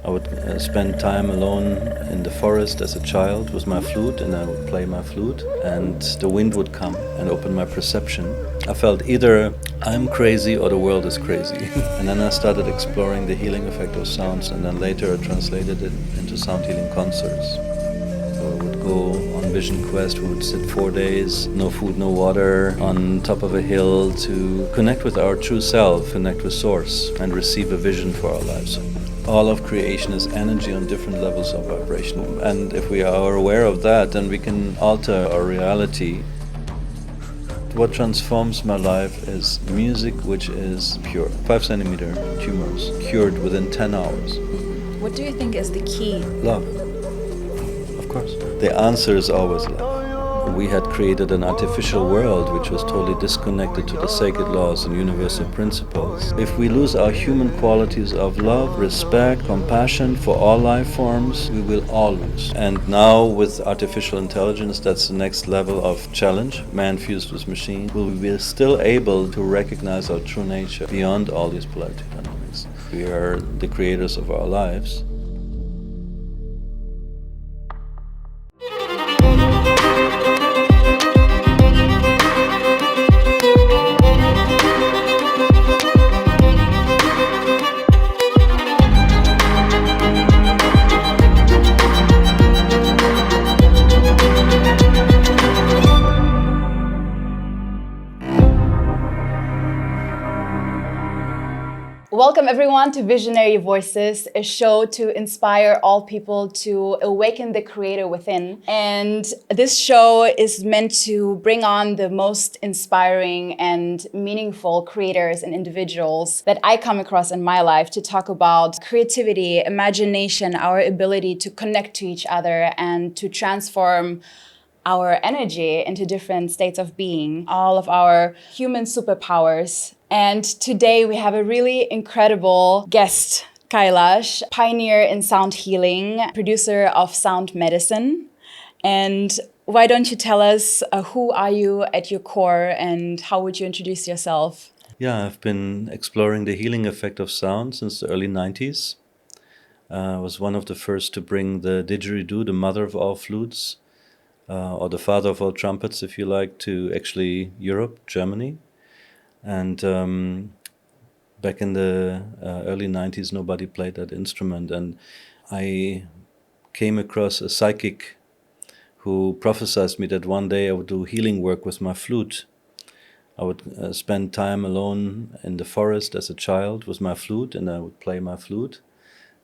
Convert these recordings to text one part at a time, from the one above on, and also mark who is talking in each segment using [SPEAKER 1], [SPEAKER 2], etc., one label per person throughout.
[SPEAKER 1] I would spend time alone in the forest as a child with my flute, and I would play my flute, and the wind would come and open my perception. I felt either I'm crazy or the world is crazy. And then I started exploring the healing effect of sounds, and then later I translated it into sound healing concerts. So I would go on vision quest. We would sit 4 days, no food, no water, on top of a hill to connect with our true self, connect with source, and receive a vision for our lives. All of creation is energy on different levels of vibration. And if we are aware of that, then we can alter our reality. What transforms my life is music which is pure. 5 centimeter tumors cured within 10 hours.
[SPEAKER 2] What do you think is the key?
[SPEAKER 1] Love. Of course. The answer is always love. We had created an artificial world which was totally disconnected to the sacred laws and universal principles. If we lose our human qualities of love, respect, compassion for all life forms, we will all lose. And now with artificial intelligence, that's the next level of challenge, man fused with machine. Will we be still able to recognize our true nature beyond all these polarity dynamics? We are the creators of our lives.
[SPEAKER 2] Welcome everyone to Visionary Voices, a show to inspire all people to awaken the creator within. And this show is meant to bring on the most inspiring and meaningful creators and individuals that I come across in my life to talk about creativity, imagination, our ability to connect to each other and to transform our energy into different states of being, all of our human superpowers. And today we have a really incredible guest, Kailash, pioneer in sound healing, producer of sound medicine. And why don't you tell us who are you at your core and how would you introduce yourself?
[SPEAKER 1] Yeah, I've been exploring the healing effect of sound since the early 90s. I was one of the first to bring the didgeridoo, the mother of all flutes, or the father of all trumpets, if you like, to actually Europe, Germany. And back in the early 90s, nobody played that instrument. And I came across a psychic who prophesied me that one day I would do healing work with my flute. I would spend time alone in the forest as a child with my flute, and I would play my flute.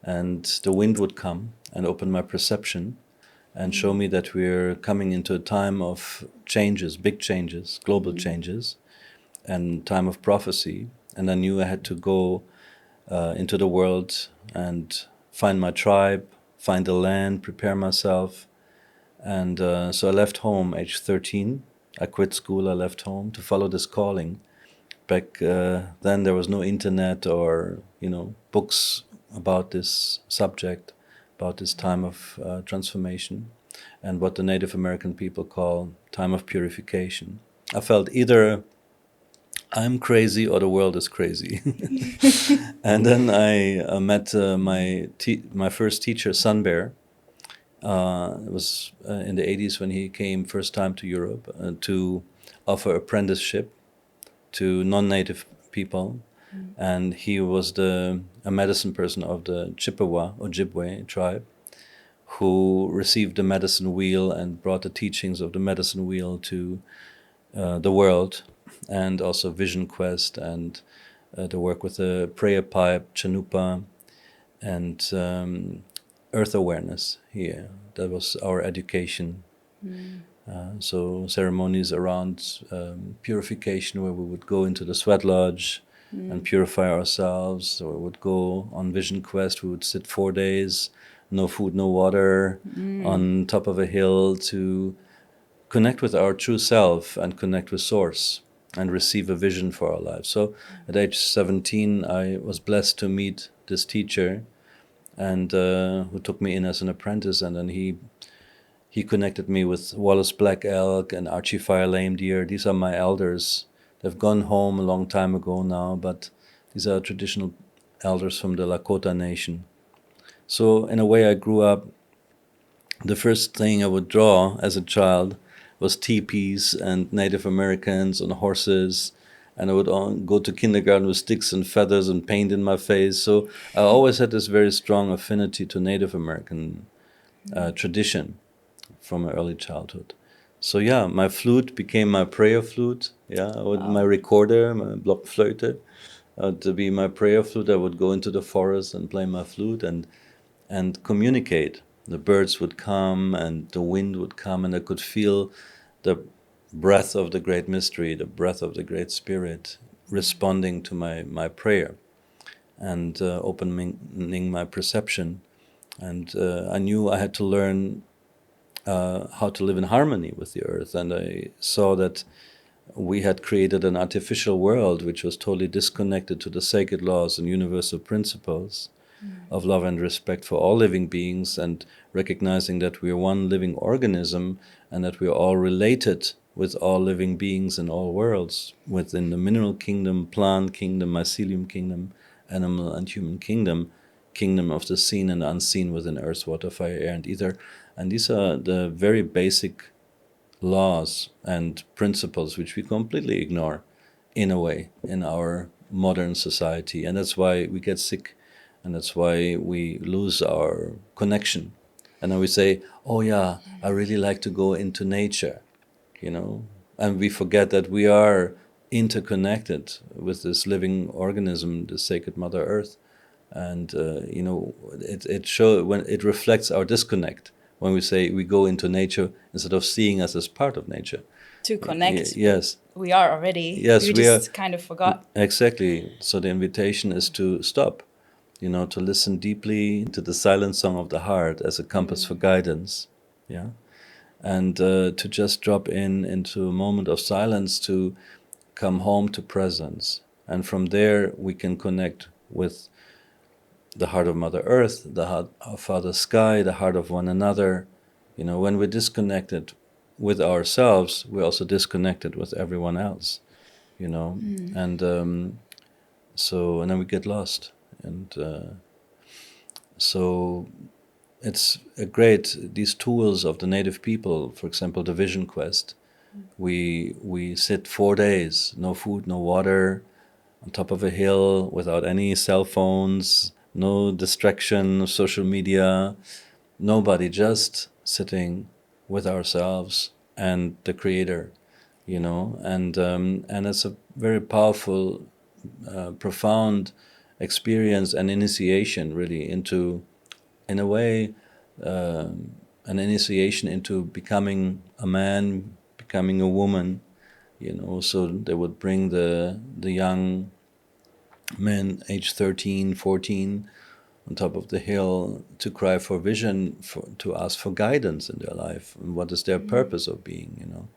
[SPEAKER 1] And the wind would come and open my perception and show me that we're coming into a time of changes, big changes, global changes, and time of prophecy. And I knew I had to go into the world and find my tribe, find the land, prepare myself. And so I left home age 13. I quit school, I left home to follow this calling. Back then there was no internet or, books about this subject, about this time of transformation and what the Native American people call time of purification. I felt either I'm crazy or the world is crazy. And then I met my first teacher, Sun Bear. It was in the 80s when he came first time to Europe to offer apprenticeship to non-native people. And he was a medicine person of the Chippewa, Ojibwe tribe, who received the medicine wheel and brought the teachings of the medicine wheel to the world, and also Vision Quest and the work with the prayer pipe, Chanupa, and earth awareness here. That was our education. So ceremonies around purification, where we would go into the sweat lodge and purify ourselves, or we would go on Vision Quest. We would sit 4 days, no food, no water, on top of a hill to connect with our true self and connect with source and receive a vision for our lives. So at age 17, I was blessed to meet this teacher, and who took me in as an apprentice, and then he connected me with Wallace Black Elk and Archie Fire Lame Deer. These are my elders. They've gone home a long time ago now, but these are traditional elders from the Lakota Nation. So in a way, I grew up, the first thing I would draw as a child was teepees and Native Americans on horses, and I would go to kindergarten with sticks and feathers and paint in my face. So I always had this very strong affinity to Native American tradition from my early childhood. So yeah, my flute became my prayer flute. Yeah, my recorder, my blockflöte, to be my prayer flute. I would go into the forest and play my flute and communicate. The birds would come and the wind would come, and I could feel the breath of the great mystery, the breath of the great spirit responding to my prayer and opening my perception. And I knew I had to learn how to live in harmony with the earth. And I saw that we had created an artificial world which was totally disconnected to the sacred laws and universal principles of love and respect for all living beings, and recognizing that we are one living organism and that we are all related with all living beings in all worlds, within the mineral kingdom, plant kingdom, mycelium kingdom, animal and human kingdom, kingdom of the seen and unseen within earth, water, fire, air, and ether. And these are the very basic laws and principles which we completely ignore in a way in our modern society. And that's why we get sick, and that's why we lose our connection. And then we say, oh yeah, I really like to go into nature, you know, and we forget that we are interconnected with this living organism, the sacred Mother Earth. And you know, when it reflects our disconnect when we say we go into nature instead of seeing us as part of nature.
[SPEAKER 2] To connect.
[SPEAKER 1] Yes.
[SPEAKER 2] We are already.
[SPEAKER 1] Yes,
[SPEAKER 2] we just kind of forgot.
[SPEAKER 1] Exactly. So the invitation is to stop, you know, to listen deeply to the silent song of the heart as a compass for guidance. Yeah. And to just drop into a moment of silence, to come home to presence. And from there, we can connect with the heart of Mother Earth, the heart of Father Sky, the heart of one another. You know, when we're disconnected with ourselves, we're also disconnected with everyone else, you know. And and then we get lost. And so it's a great, these tools of the native people, for example, the Vision Quest. We sit 4 days, no food, no water, on top of a hill without any cell phones, no distraction of social media, nobody, just sitting with ourselves and the Creator, you know. And it's a very powerful, profound experience and initiation, really, into, in a way, an initiation into becoming a man, becoming a woman, you know. So they would bring the young men, age 13, 14, on top of the hill to cry for vision, to ask for guidance in their life, and what is their purpose of being, you know.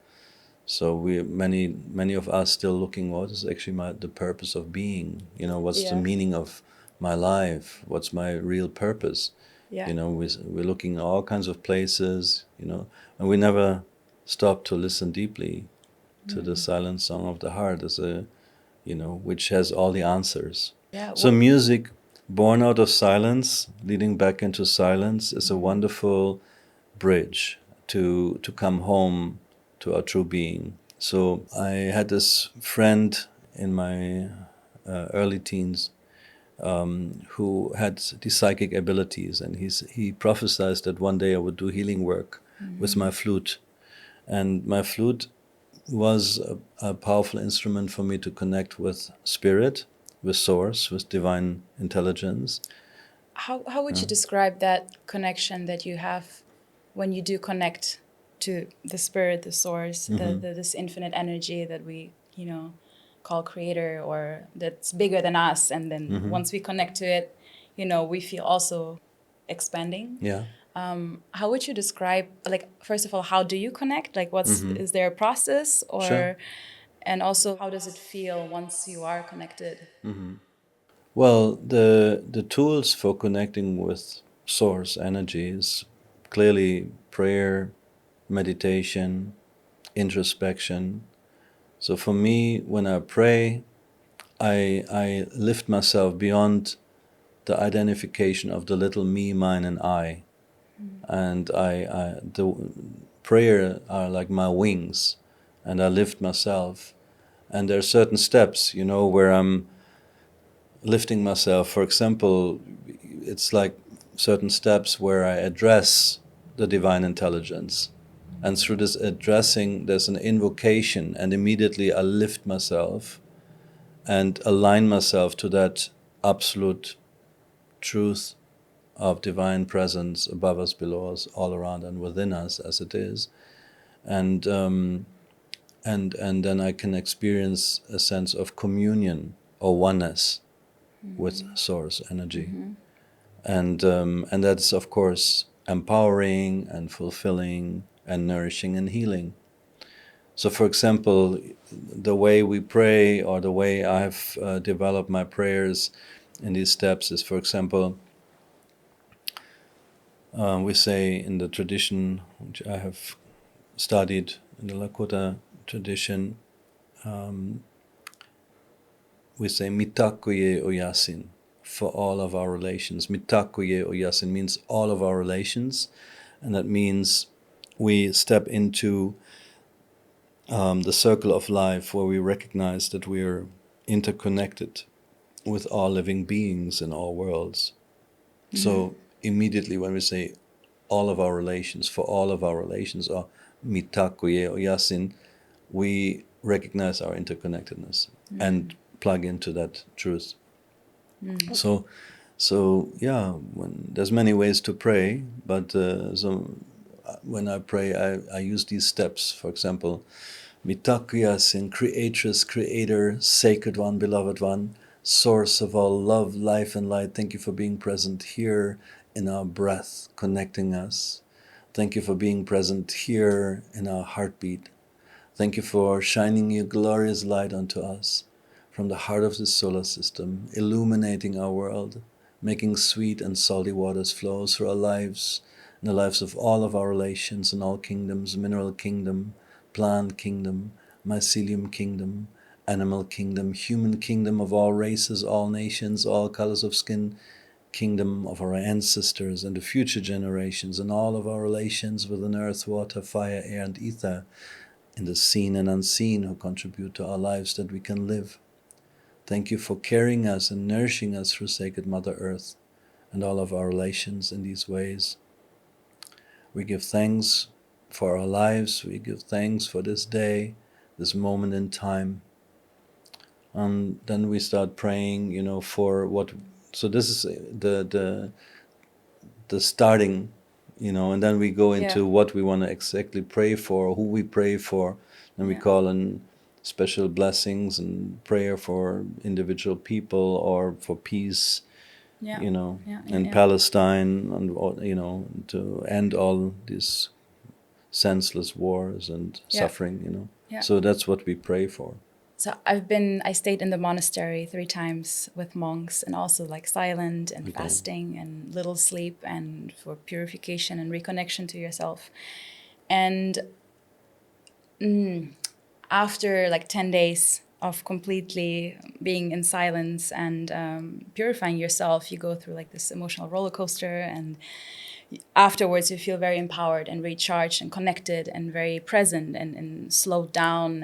[SPEAKER 1] So many of us still looking, what is actually the purpose of being, you know, what's the meaning of my life, what's my real purpose. You know, we're looking at all kinds of places, you know, and we never stop to listen deeply to the silent song of the heart, as a, you know, which has all the answers. So music born out of silence, leading back into silence, is a wonderful bridge to come home to our true being. So I had this friend in my early teens, who had these psychic abilities, and he prophesied that one day I would do healing work with my flute. And my flute was a powerful instrument for me to connect with spirit, with source, with divine intelligence.
[SPEAKER 2] How would you describe that connection that you have when you do connect to the spirit, the source, this infinite energy that we, you know, call creator, or that's bigger than us, and then once we connect to it, you know, we feel also expanding.
[SPEAKER 1] Yeah.
[SPEAKER 2] How would you describe, like, first of all, how do you connect? Like, is there a process, or
[SPEAKER 1] Sure.
[SPEAKER 2] and also how does it feel once you are connected?
[SPEAKER 1] Well, the tools for connecting with source energy is clearly prayer, meditation, introspection. So for me, when I pray, I lift myself beyond the identification of the little me, mine, and I. And the prayer are like my wings, and I lift myself. And there are certain steps, you know, where I'm lifting myself. For example, it's like certain steps where I address the divine intelligence. And through this addressing, there's an invocation, and immediately I lift myself and align myself to that absolute truth of divine presence above us, below us, all around and within us as it is. And then I can experience a sense of communion or oneness with source energy. And that's, of course, empowering and fulfilling and nourishing and healing. So, for example, the way we pray, or the way I've developed my prayers in these steps is, for example, we say in the tradition which I have studied, in the Lakota tradition, we say mitakuye oyasin, for all of our relations. Mitakuye oyasin means all of our relations, and that means we step into the circle of life where we recognize that we are interconnected with all living beings in all worlds. So immediately when we say all of our relations, for all of our relations, or mitakuye oyasin, we recognize our interconnectedness and plug into that truth. So yeah, there's many ways to pray, but when I pray, I use these steps. For example, mitakuyasin, creatress, creator, sacred one, beloved one, source of all love, life, and light. Thank you for being present here in our breath, connecting us. Thank you for being present here in our heartbeat. Thank you for shining your glorious light onto us from the heart of the solar system, illuminating our world, making sweet and salty waters flow through our lives and the lives of all of our relations in all kingdoms: mineral kingdom, plant kingdom, mycelium kingdom, animal kingdom, human kingdom of all races, all nations, all colors of skin, kingdom of our ancestors and the future generations, and all of our relations within earth, water, fire, air, and ether, in the seen and unseen, who contribute to our lives that we can live. Thank you for carrying us and nourishing us through sacred Mother Earth and all of our relations in these ways. We give thanks for our lives. We give thanks for this day, this moment in time. And then we start praying, you know, for what. So this is the starting, you know, and then we go into what we want to exactly pray for, who we pray for, and we call in special blessings and prayer for individual people or for peace, you know, in Palestine, and you know, to end all these senseless wars and suffering, you know. So that's what we pray for.
[SPEAKER 2] So I stayed in the monastery 3 times with monks, and also like silent and fasting and little sleep, and for purification and reconnection to yourself. And after like 10 days of completely being in silence and purifying yourself, you go through like this emotional roller coaster, and afterwards you feel very empowered and recharged and connected and very present and slowed down,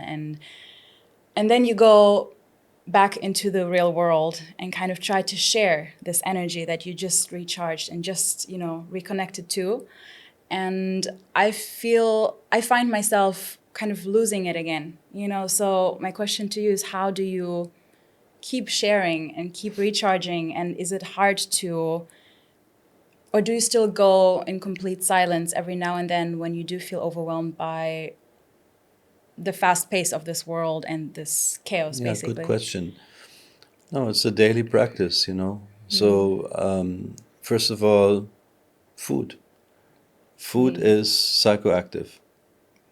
[SPEAKER 2] and then you go back into the real world and kind of try to share this energy that you just recharged and just, you know, reconnected to. And I find myself kind of losing it again, you know. So my question to you is, how do you keep sharing and keep recharging? And is it hard to, or do you still go in complete silence every now and then when you do feel overwhelmed by the fast pace of this world and this chaos, basically?
[SPEAKER 1] Good question. No, it's a daily practice, you know. So first of all, food. Food is psychoactive.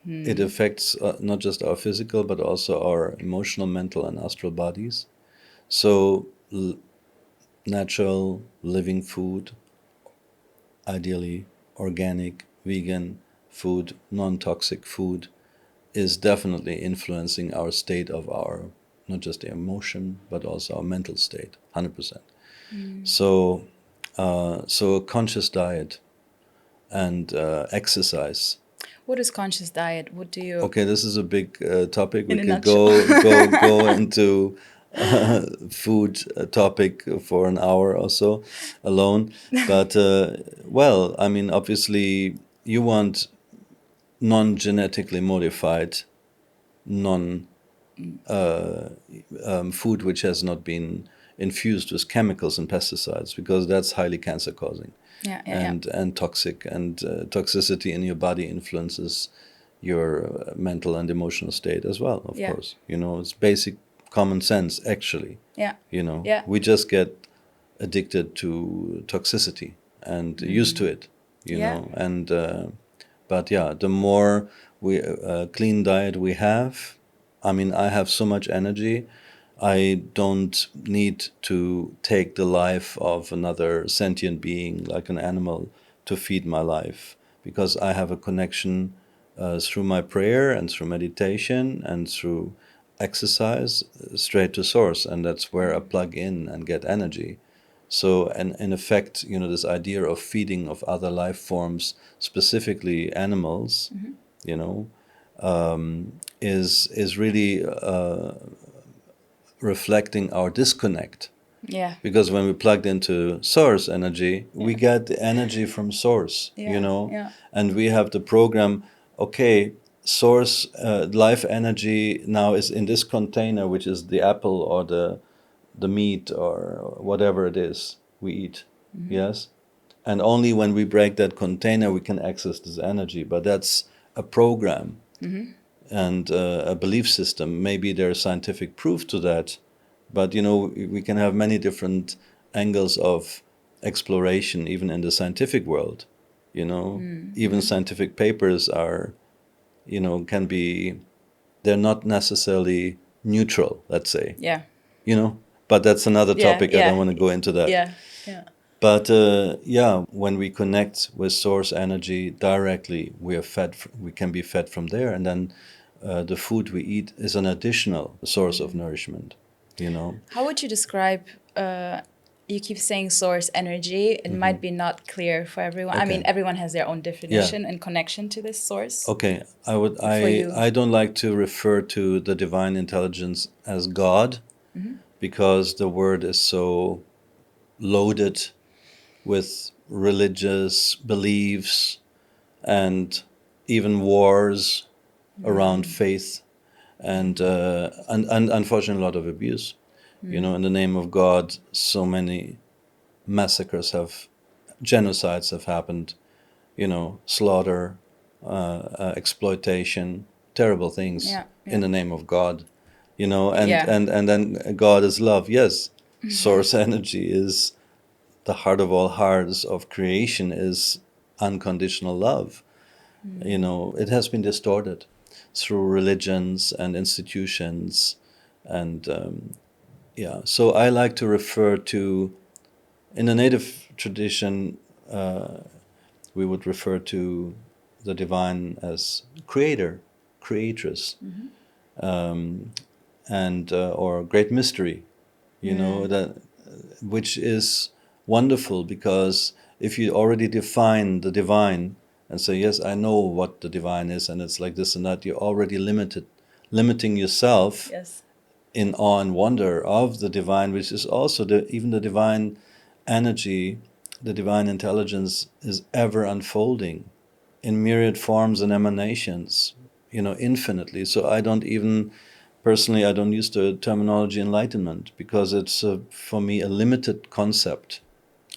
[SPEAKER 1] It affects not just our physical, but also our emotional, mental, and astral bodies. So natural, living food, ideally organic, vegan food, non-toxic food, is definitely influencing our state of our, not just the emotion, but also our mental state, 100%. So, so a conscious diet and exercise.
[SPEAKER 2] What is conscious diet? What do you...
[SPEAKER 1] Okay, this is a big topic. We
[SPEAKER 2] In a
[SPEAKER 1] could
[SPEAKER 2] nutshell.
[SPEAKER 1] go into food topic for an hour or so alone. But well, I mean, obviously, you want non-genetically modified, non food which has not been infused with chemicals and pesticides, because that's highly cancer causing.
[SPEAKER 2] Yeah, yeah,
[SPEAKER 1] And toxic, and toxicity in your body influences your mental and emotional state as well, of
[SPEAKER 2] Yeah.
[SPEAKER 1] course. You know, it's basic common sense, actually.
[SPEAKER 2] yeah.
[SPEAKER 1] You know,
[SPEAKER 2] Yeah.
[SPEAKER 1] we just get addicted to toxicity and used to it, you
[SPEAKER 2] Yeah.
[SPEAKER 1] know. And but yeah, the more we clean diet we have, I mean, I have so much energy. I don't need to take the life of another sentient being like an animal to feed my life, because I have a connection through my prayer and through meditation and through exercise straight to source, and that's where I plug in and get energy. So, and in effect, you know, this idea of feeding of other life forms, specifically animals, you know, is really reflecting our disconnect.
[SPEAKER 2] Yeah.
[SPEAKER 1] Because when we plugged into source energy, we get the energy from source,
[SPEAKER 2] Yeah,
[SPEAKER 1] you know,
[SPEAKER 2] yeah.
[SPEAKER 1] and we have the program. Okay, source life energy now is in this container, which is the apple or the meat or whatever it is we eat. Yes, and only when we break that container we can access this energy. But that's a program and a belief system. Maybe there's scientific proof to that, but you know, we can have many different angles of exploration, even in the scientific world. You know, even scientific papers are, you know, can be, they're not necessarily neutral, let's say.
[SPEAKER 2] Yeah.
[SPEAKER 1] You know, but that's another
[SPEAKER 2] Yeah,
[SPEAKER 1] topic. I
[SPEAKER 2] yeah.
[SPEAKER 1] don't want to go into that.
[SPEAKER 2] Yeah. Yeah.
[SPEAKER 1] But yeah, when we connect with source energy directly, we are fed. We can be fed from there, and then the food we eat is an additional source of nourishment. You know.
[SPEAKER 2] How would you describe, you keep saying source energy, it might be not clear for everyone. I mean,
[SPEAKER 1] Okay.
[SPEAKER 2] everyone has their own definition and connection to this source.
[SPEAKER 1] Okay, I would.
[SPEAKER 2] For you.
[SPEAKER 1] I don't like to refer to the divine intelligence as God, because the word is so loaded with religious beliefs and even wars around faith, and unfortunately a lot of abuse. You know, in the name of God, so many massacres have, genocides have happened. You know, slaughter, exploitation, terrible things
[SPEAKER 2] Yeah,
[SPEAKER 1] in the name of God. You know,
[SPEAKER 2] Yeah.
[SPEAKER 1] and then God is love. Yes, source energy is the heart of all hearts of creation, is unconditional love. You know, it has been distorted through religions and institutions, and yeah. So I like to refer to, in the native tradition, we would refer to the divine as creator, creatress, and or great mystery. You know, that, which is wonderful, because if you already define the divine and say, yes, I know what the divine is, and it's like this and that, you're already limiting yourself
[SPEAKER 2] Yes.
[SPEAKER 1] in awe and wonder of the divine, which is also even the divine energy, the divine intelligence is ever unfolding in myriad forms and emanations, you know, infinitely. So I don't even, personally, I don't use the terminology enlightenment, because it's for me a limited concept.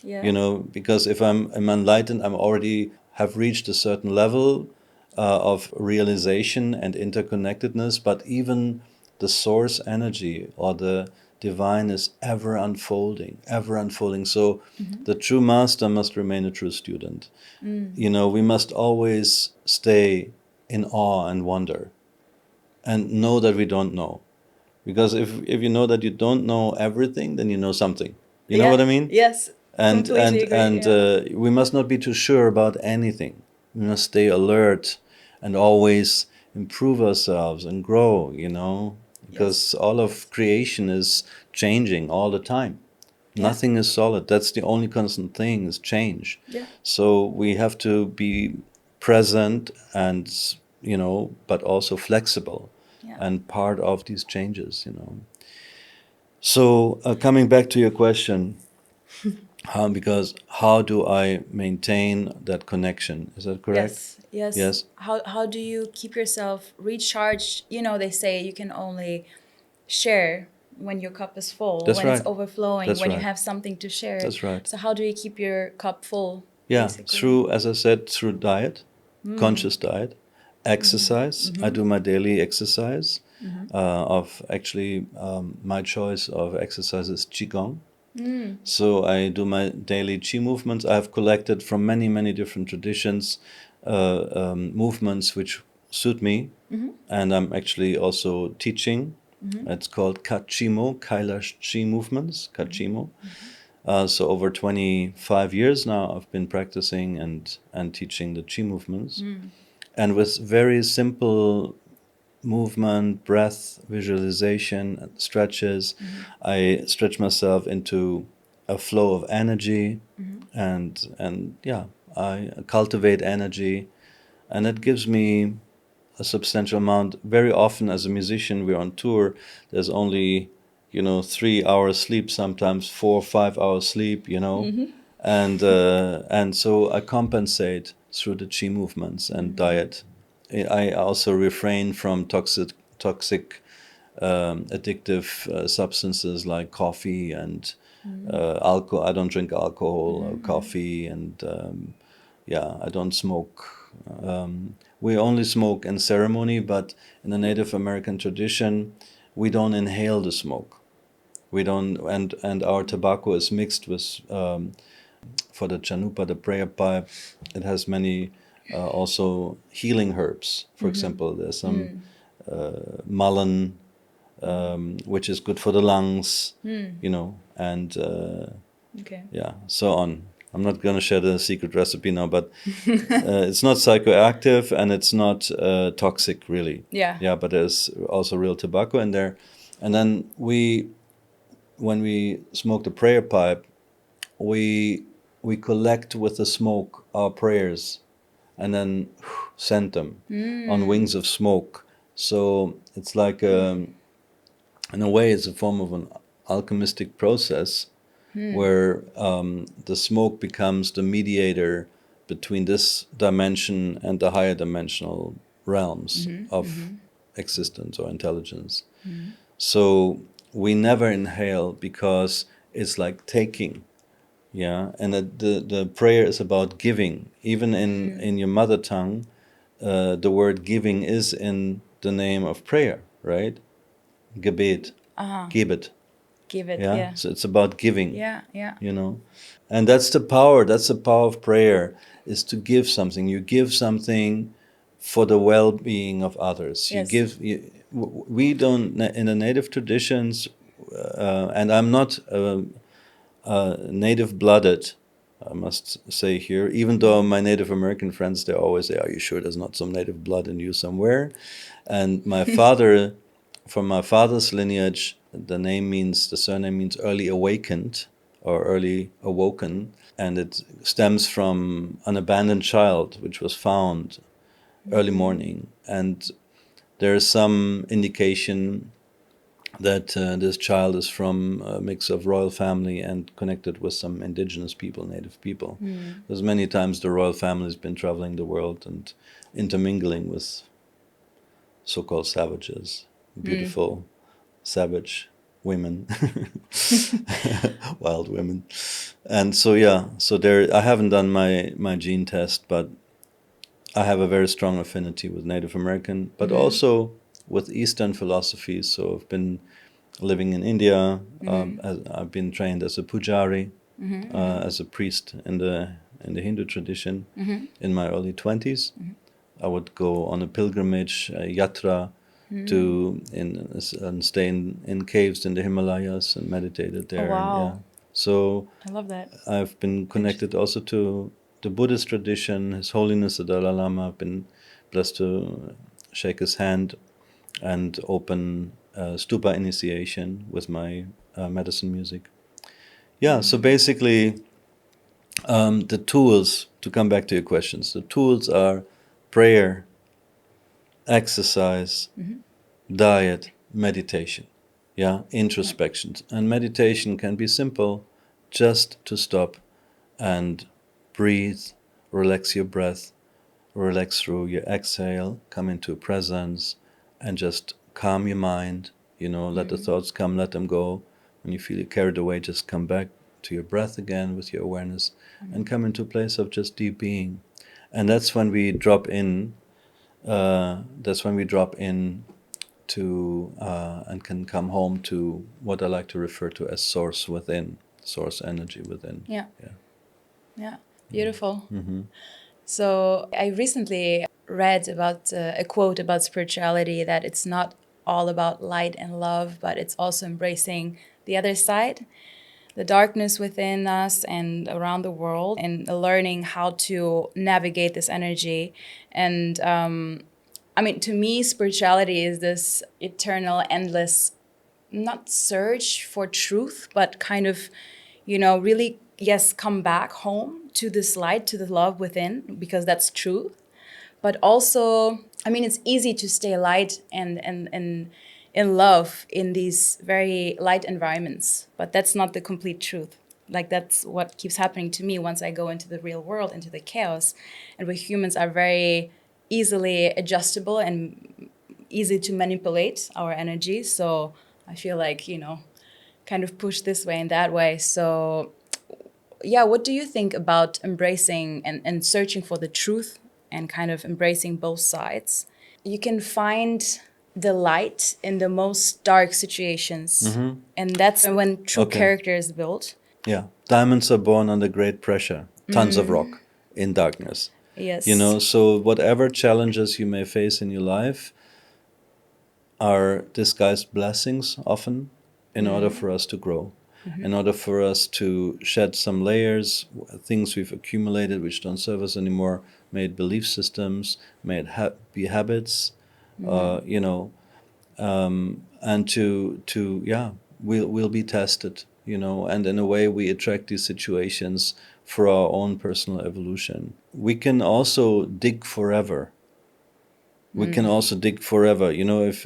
[SPEAKER 2] Yeah.
[SPEAKER 1] You know, because if I'm enlightened, I'm already have reached a certain level of realization and interconnectedness. But even the source energy or the divine is ever unfolding, ever unfolding. So the true master must remain a true student. You know, we must always stay in awe and wonder, and know that we don't know. Because if you know that you don't know everything, then you know something. You know what I mean?
[SPEAKER 2] Yes.
[SPEAKER 1] And
[SPEAKER 2] Completely agree.
[SPEAKER 1] and we must not be too sure about anything. We must stay alert and always improve ourselves and grow. You know, because all of creation is changing all the time. Nothing is solid. That's the only constant thing is change.
[SPEAKER 2] Yeah.
[SPEAKER 1] So we have to be present and, but also flexible and part of these changes. So coming back to your question, because how do I maintain that connection? Is that correct? Yes.
[SPEAKER 2] How do you keep yourself recharged? They say you can only share when your cup is full,
[SPEAKER 1] That's
[SPEAKER 2] when
[SPEAKER 1] right.
[SPEAKER 2] it's overflowing,
[SPEAKER 1] That's
[SPEAKER 2] when you
[SPEAKER 1] right.
[SPEAKER 2] have something to share.
[SPEAKER 1] That's right.
[SPEAKER 2] So how do you keep your cup full?
[SPEAKER 1] Yeah,
[SPEAKER 2] basically?
[SPEAKER 1] through, as I said, through diet, conscious diet, exercise. I do my daily exercise. Of actually, my choice of exercise is qigong. So I do my daily chi movements. I have collected from many, many different traditions movements which suit me, and I'm actually also teaching. It's called Kachimo, Kailash chi movements, Kachimo. So over 25 years now, I've been practicing and teaching the chi movements, and with very simple movement, breath, visualization, and stretches, I stretch myself into a flow of energy, and yeah, I cultivate energy, and it gives me a substantial amount. Very often, as a musician, we're on tour. There's only 3 hours sleep, sometimes 4 or 5 hours sleep. And so I compensate through the chi movements and diet. I also refrain from toxic addictive substances like coffee and alcohol. I don't drink alcohol or coffee, and I don't smoke. We only smoke in ceremony, but in the Native American tradition, we don't inhale the smoke. We don't, and our tobacco is mixed with, for the chanupa, the prayer pipe. It has many also healing herbs. For example, there's some mullein, which is good for the lungs, and so on. I'm not going to share the secret recipe now, but it's not psychoactive and it's not toxic, really. Yeah, but there's also real tobacco in there. And then when we smoke the prayer pipe, we collect with the smoke our prayers, and then send them on wings of smoke. So it's like, in a way, it's a form of an alchemistic process where the smoke becomes the mediator between this dimension and the higher dimensional realms of existence or intelligence. So we never inhale because it's like taking. Yeah, and the prayer is about giving. Even in your mother tongue, the word giving is in the name of prayer, right? Gebet, gebet.
[SPEAKER 2] Give it.
[SPEAKER 1] Yeah, so it's about giving.
[SPEAKER 2] Yeah.
[SPEAKER 1] And that's the power. That's the power of prayer, is to give something. You give something for the well-being of others. You
[SPEAKER 2] Yes.
[SPEAKER 1] give. We don't, in the native traditions, and I'm not native-blooded, I must say here, even though my Native American friends, they always say, "Are you sure there's not some native blood in you somewhere?" And my father, from my father's lineage, the surname means early awakened or early awoken, and it stems from an abandoned child which was found early morning. And there is some indication that this child is from a mix of royal family and connected with some indigenous people, native people. Because many times the royal family has been traveling the world and intermingling with so-called savages, beautiful, savage women, wild women. And so there, I haven't done my gene test, but I have a very strong affinity with Native American, but also with Eastern philosophies. So I've been living in India. I've been trained as a pujari, as a priest in the Hindu tradition. In my early 20s, I would go on a pilgrimage, a yatra, and stay in caves in the Himalayas and meditated there.
[SPEAKER 2] Oh, wow.
[SPEAKER 1] And, yeah. So
[SPEAKER 2] I love that.
[SPEAKER 1] I've been connected also to the Buddhist tradition. His Holiness the Dalai Lama. I've been blessed to shake his hand and open stupa initiation with my medicine music. Yeah, so basically, the tools, to come back to your questions, the tools are prayer, exercise, diet, meditation. Yeah, introspection. And meditation can be simple, just to stop and breathe, relax your breath, relax through your exhale, come into presence, and just calm your mind. Let the thoughts come, let them go. When you feel carried away, just come back to your breath again with your awareness and come into a place of just deep being. And that's when we drop in. That's when we drop in to and can come home to what I like to refer to as source within, source energy within.
[SPEAKER 2] Yeah.
[SPEAKER 1] Yeah.
[SPEAKER 2] Yeah. Beautiful. So I recently read about a quote about spirituality, that it's not all about light and love, but it's also embracing the other side, the darkness within us and around the world, and learning how to navigate this energy. And I mean, to me, spirituality is this eternal, endless, not search for truth, but kind of, really, yes, come back home to this light, to the love within, because that's truth. But also, I mean, it's easy to stay light and in love in these very light environments, but that's not the complete truth. Like, that's what keeps happening to me once I go into the real world, into the chaos. And we humans are very easily adjustable and easy to manipulate our energy. So I feel like, kind of push this way and that way. So yeah, what do you think about embracing and searching for the truth and kind of embracing both sides? You can find the light in the most dark situations. And that's when true
[SPEAKER 1] Okay.
[SPEAKER 2] character is built.
[SPEAKER 1] Yeah. Diamonds are born under great pressure, tons of rock in darkness.
[SPEAKER 2] Yes.
[SPEAKER 1] So whatever challenges you may face in your life are disguised blessings often, in order for us to grow, in order for us to shed some layers, things we've accumulated which don't serve us anymore, made belief systems, made be habits, you know, and to yeah, we'll be tested, and in a way we attract these situations for our own personal evolution. We can also dig forever. We can also dig forever, if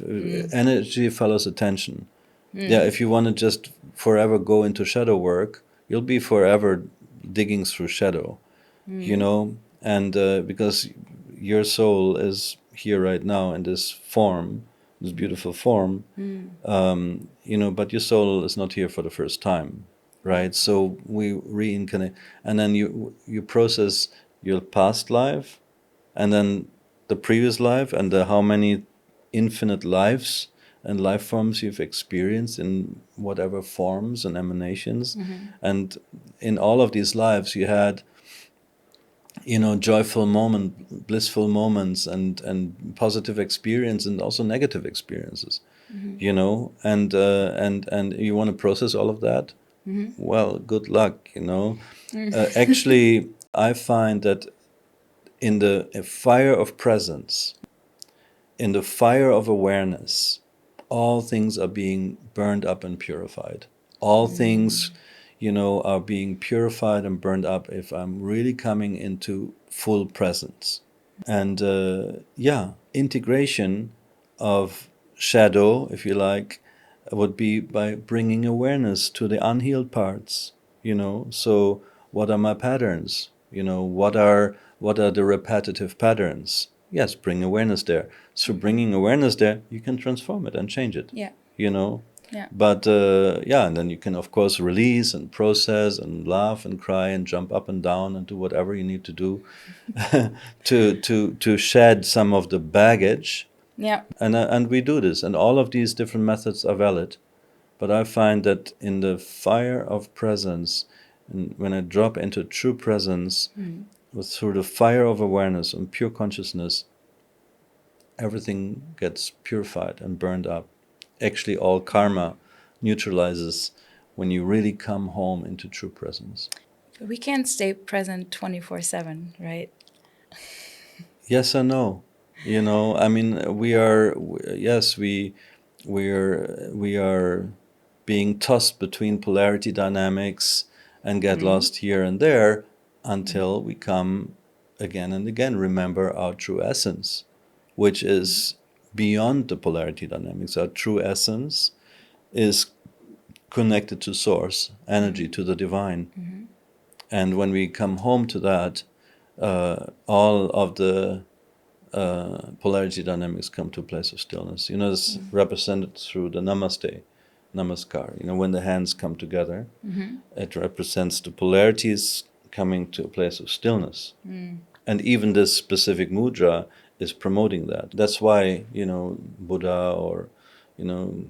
[SPEAKER 1] energy follows attention. Yeah, if you want to just forever go into shadow work, you'll be forever digging through shadow, and because your soul is here right now in this form, this beautiful form, but your soul is not here for the first time, right? So we reincarnate, and then you process your past life, and then the previous life, and the how many infinite lives and life forms you've experienced in whatever forms and emanations. And in all of these lives you had, joyful blissful moments, and positive experience, and also negative experiences, and you want to process all of that. Well, good luck. Actually, I find that in the fire of presence, in the fire of awareness, all things are being burned up and purified. All things, are being purified and burned up if I'm really coming into full presence. And yeah, integration of shadow, if you like, would be by bringing awareness to the unhealed parts. So what are my patterns? What are the repetitive patterns? Yes, bring awareness there. So bringing awareness there, you can transform it and change it.
[SPEAKER 2] Yeah.
[SPEAKER 1] you know
[SPEAKER 2] Yeah.
[SPEAKER 1] but yeah, and then you can of course release and process and laugh and cry and jump up and down and do whatever you need to do to shed some of the baggage.
[SPEAKER 2] Yeah.
[SPEAKER 1] And we do this, and all of these different methods are valid. But I find that in the fire of presence, and when I drop into true presence, through the fire of awareness and pure consciousness, everything gets purified and burned up. Actually, all karma neutralizes when you really come home into true presence.
[SPEAKER 2] We can't stay present 24/7, right?
[SPEAKER 1] Yes and no. I mean, we are, yes, we are being tossed between polarity dynamics and get lost here and there until we come again and again remember our true essence, which is beyond the polarity dynamics. Our true essence is connected to source, energy, to the divine. And when we come home to that, all of the polarity dynamics come to a place of stillness. You know, it's represented through the namaste, namaskar. You know, when the hands come together, it represents the polarities coming to a place of stillness. And even this specific mudra is promoting that. That's why, you know, Buddha or, you know,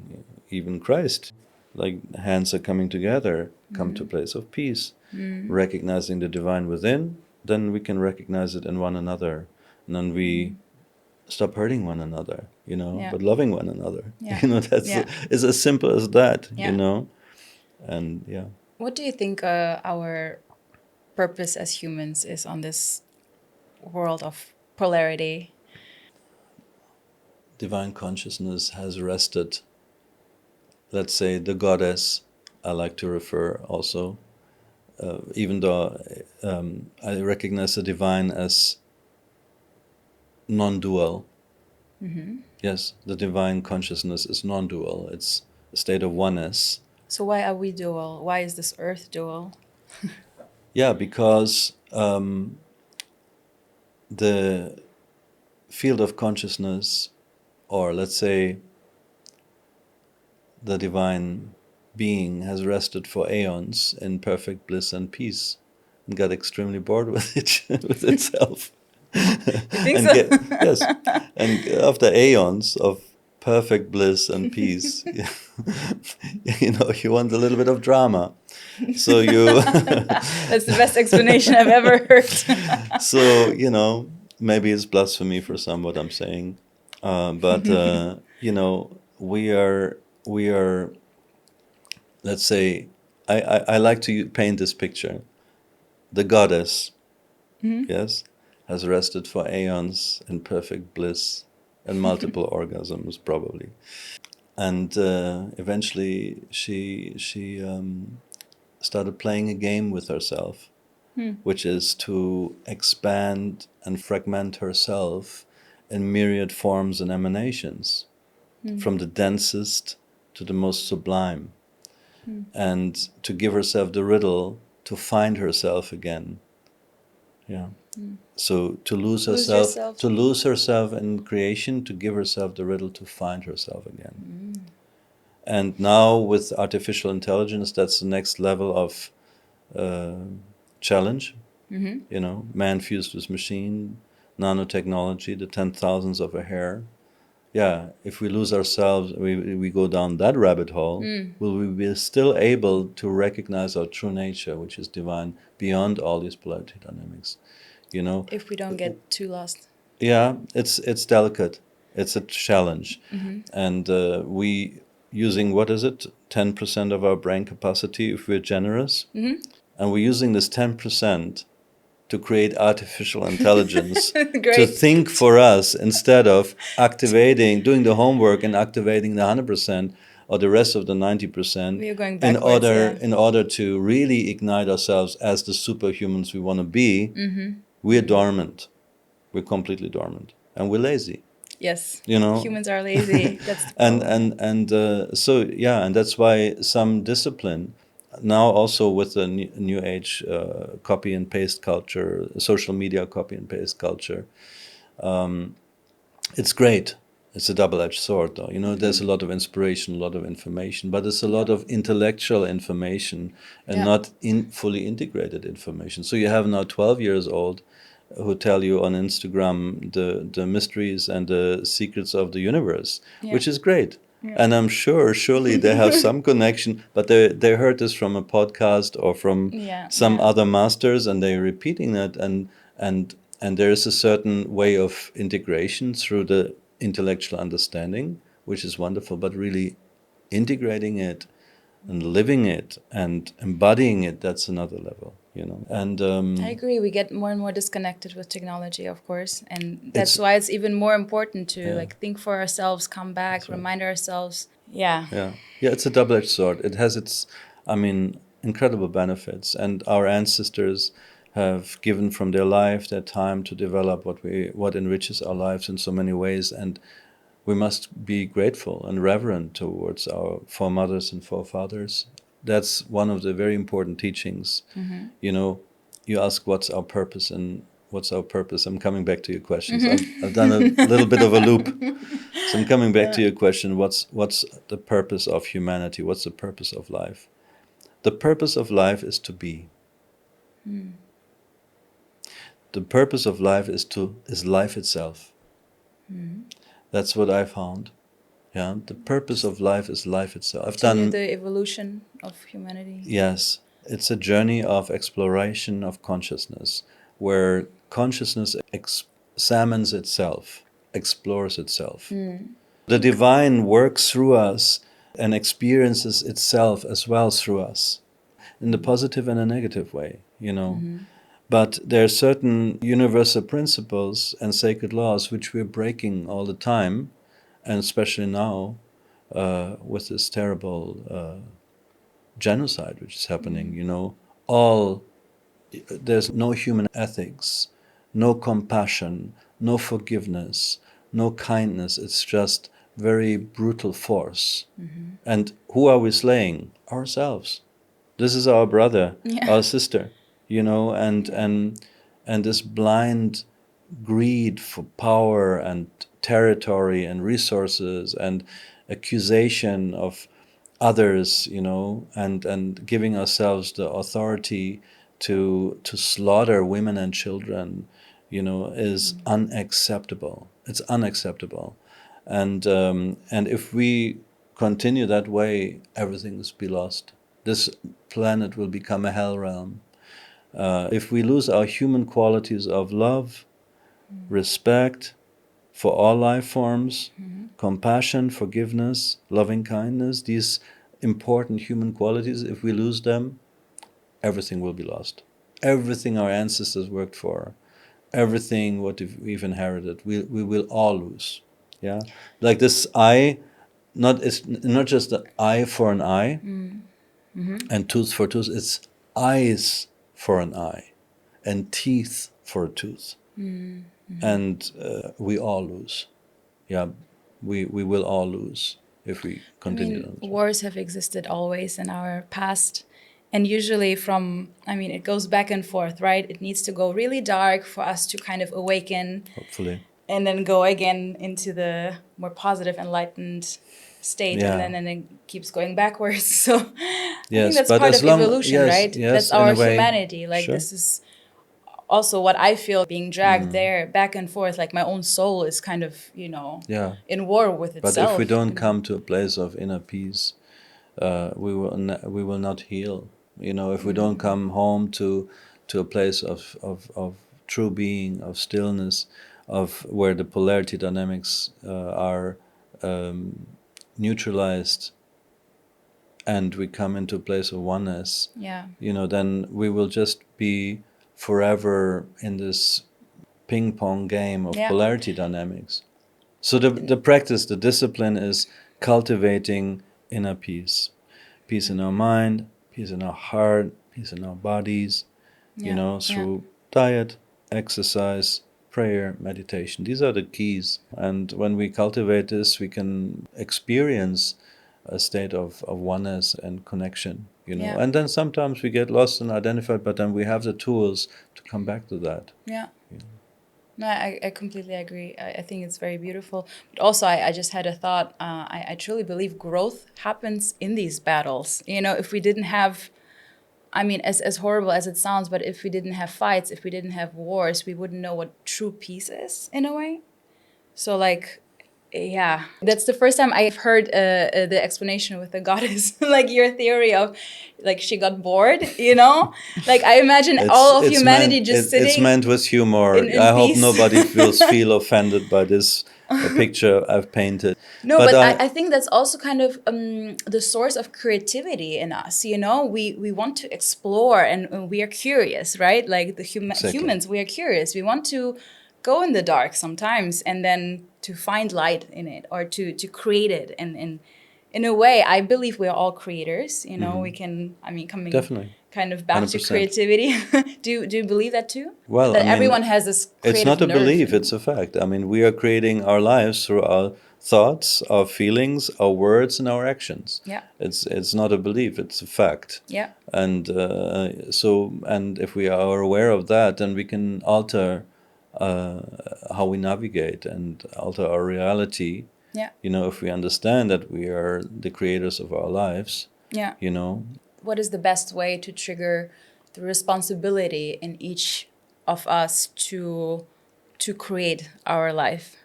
[SPEAKER 1] even Christ, like hands are coming together, come to a place of peace, recognizing the divine within, then we can recognize it in one another. And then we stop hurting one another, you know, but loving one another. You know, that's it's as simple as that, you know. And
[SPEAKER 2] what do you think our purpose as humans is on this world of polarity?
[SPEAKER 1] Divine consciousness has rested, let's say, the goddess, I like to refer also, even though I recognize the divine as non-dual. Yes, the divine consciousness is non-dual. It's a state of oneness.
[SPEAKER 2] So why are we dual? Why is this earth dual?
[SPEAKER 1] Yeah, because the field of consciousness, or let's say the divine being, has rested for aeons in perfect bliss and peace, and got extremely bored with it, with itself.
[SPEAKER 2] You think
[SPEAKER 1] and
[SPEAKER 2] so?
[SPEAKER 1] Yes, and after aeons of perfect bliss and peace, you know, you want a little bit of drama, so you.
[SPEAKER 2] That's the best explanation I've ever heard.
[SPEAKER 1] So, you know, maybe it's blasphemy for some what I'm saying, but you know, we are. Let's say, I like to paint this picture. The goddess, yes, has rested for aeons in perfect bliss and multiple orgasms, probably. And eventually she started playing a game with herself, which is to expand and fragment herself in myriad forms and emanations, from the densest to the most sublime, and to give herself the riddle to find herself again. Yeah. So to lose herself, to lose herself in creation, to give herself the riddle to find herself again. And now with artificial intelligence, that's the next level of challenge. You know, man fused with machine, nanotechnology, the 10,000s of a hair. Yeah, if we lose ourselves, we go down that rabbit hole, will we be still able to recognize our true nature, which is divine, beyond all these polarity dynamics? You know,
[SPEAKER 2] If we don't get too lost.
[SPEAKER 1] yeah, it's delicate. It's a challenge, and we using, what is it, 10% of our brain capacity if we're generous, and we're using this 10% to create artificial intelligence to think for us, instead of doing the homework and activating the 100% or the rest of the 90%, in order to really ignite ourselves as the superhumans we want to be. We're dormant. We're completely dormant, and we're lazy.
[SPEAKER 2] Yes,
[SPEAKER 1] you know,
[SPEAKER 2] humans are lazy. That's the problem.
[SPEAKER 1] and so yeah, and that's why some discipline now, also with the new age copy and paste culture, social media copy and paste culture, it's great. It's a double-edged sword, though. You know, there's a lot of inspiration, a lot of information, but it's a lot of intellectual information and not fully integrated information. So you have now 12 years old who tell you on Instagram the mysteries and the secrets of the universe, which is great. And I'm sure, surely they have some connection, but they heard this from a podcast or from some other masters, and they're repeating it, and there is a certain way of integration through the intellectual understanding, which is wonderful, but really integrating it and living it and embodying it, that's another level, you know. And
[SPEAKER 2] I agree. We get more and more disconnected with technology, of course, and that's why it's even more important to like think for ourselves, come back, remind ourselves, Yeah.
[SPEAKER 1] Yeah. Yeah, it's a double-edged sword. It has its, I mean, incredible benefits. And our ancestors have given from their life, their time to develop what enriches our lives in so many ways. And we must be grateful and reverent towards our foremothers and forefathers. That's one of the very important teachings. You know, you ask what's our purpose, and what's our purpose? I'm coming back to your questions. I've done a little bit of a loop. So I'm coming back to your question, what's the purpose of humanity? What's the purpose of life? The purpose of life is to be. The purpose of life is life itself. That's what I found. Yeah, the purpose of life is life itself. I've
[SPEAKER 2] Continue
[SPEAKER 1] done,
[SPEAKER 2] the evolution of humanity.
[SPEAKER 1] yes, it's a journey of exploration of consciousness, where consciousness examines itself, explores itself. The divine works through us and experiences itself as well through us, in the positive and a negative way, you know. But there are certain universal principles and sacred laws which we're breaking all the time, and especially now with this terrible genocide which is happening, you know. There's no human ethics, no compassion, no forgiveness, no kindness. It's just very brutal force. And who are we slaying? Ourselves. This is our brother, our sister, you know, and this blind greed for power and territory and resources and accusation of others, you know, and giving ourselves the authority to slaughter women and children, you know, is unacceptable. It's unacceptable, and if we continue that way, everything will be lost. This planet will become a hell realm. If we lose our human qualities of love, respect for all life forms, compassion, forgiveness, loving kindness, these important human qualities, if we lose them, everything will be lost. Everything our ancestors worked for, everything what we've inherited, we will all lose. Yeah, like this eye, it's not just the eye for an eye and tooth for tooth. It's eyes for an eye and teeth for a tooth, and we all lose. Yeah, we will all lose if we continue.
[SPEAKER 2] Wars have existed always in our past. And usually it goes back and forth, right? It needs to go really dark for us to kind of awaken.
[SPEAKER 1] Hopefully.
[SPEAKER 2] And then go again into the more positive, enlightened state.
[SPEAKER 1] Yeah.
[SPEAKER 2] And then it keeps going backwards. So I think
[SPEAKER 1] Yes,
[SPEAKER 2] that's
[SPEAKER 1] but
[SPEAKER 2] part
[SPEAKER 1] as
[SPEAKER 2] of
[SPEAKER 1] long-
[SPEAKER 2] evolution,
[SPEAKER 1] yes,
[SPEAKER 2] right?
[SPEAKER 1] yes,
[SPEAKER 2] That's
[SPEAKER 1] in
[SPEAKER 2] our
[SPEAKER 1] a way.
[SPEAKER 2] humanity. Like,
[SPEAKER 1] Sure.
[SPEAKER 2] this is also what I feel, being dragged there back and forth. Like, my own soul is kind of,
[SPEAKER 1] Yeah.
[SPEAKER 2] in war with
[SPEAKER 1] But
[SPEAKER 2] itself.
[SPEAKER 1] if we don't come to a place of inner peace, we will not heal. You know, if we don't come home to a place of true being, of stillness, of where the polarity dynamics are neutralized, and we come into a place of oneness,
[SPEAKER 2] Yeah.
[SPEAKER 1] you know, then we will just be forever in this ping pong game of
[SPEAKER 2] Yeah.
[SPEAKER 1] polarity dynamics. So the practice, the discipline is cultivating inner peace. Peace in our mind, peace in our heart, peace in our bodies, you know, through diet, exercise, prayer, meditation. These are the keys. And when we cultivate this, we can experience a state of oneness and connection, you know.
[SPEAKER 2] Yeah.
[SPEAKER 1] And then sometimes we get lost and identified, but then we have the tools to come back to that.
[SPEAKER 2] Yeah. No, I completely agree. I think it's very beautiful. But also, I just had a thought. I truly believe growth happens in these battles. You know, if we didn't have, as horrible as it sounds, but if we didn't have fights, if we didn't have wars, we wouldn't know what true peace is, in a way. So, like, yeah, that's the first time I've heard the explanation with the goddess, like your theory of, like, she got bored, you know? Like, I imagine all of humanity just sitting.
[SPEAKER 1] It's meant with humor.
[SPEAKER 2] in
[SPEAKER 1] I hope
[SPEAKER 2] peace.
[SPEAKER 1] nobody will feel offended by this picture I've painted.
[SPEAKER 2] No, but I think that's also kind of the source of creativity in us, you know? We want to explore, and we are curious, right? Like,
[SPEAKER 1] Exactly.
[SPEAKER 2] humans, we are curious. We want to go in the dark sometimes, and then to find light in it, or to create it, and in a way, I believe we're all creators. You know, we can. I mean, coming
[SPEAKER 1] Definitely.
[SPEAKER 2] kind of back to
[SPEAKER 1] 100%.
[SPEAKER 2] creativity. Do you believe that too?
[SPEAKER 1] Well,
[SPEAKER 2] That
[SPEAKER 1] I mean,
[SPEAKER 2] everyone has this creative
[SPEAKER 1] it's not a
[SPEAKER 2] nerve
[SPEAKER 1] belief,
[SPEAKER 2] and-
[SPEAKER 1] it's a fact. I mean, we are creating our lives through our thoughts, our feelings, our words, and our actions.
[SPEAKER 2] Yeah.
[SPEAKER 1] It's not a belief, it's a fact.
[SPEAKER 2] Yeah.
[SPEAKER 1] And and if we are aware of that, then we can alter how we navigate and alter our reality.
[SPEAKER 2] Yeah.
[SPEAKER 1] You know, if we understand that we are the creators of our lives,
[SPEAKER 2] Yeah.
[SPEAKER 1] you know,
[SPEAKER 2] What is the best way to trigger the responsibility in each of us to create our life?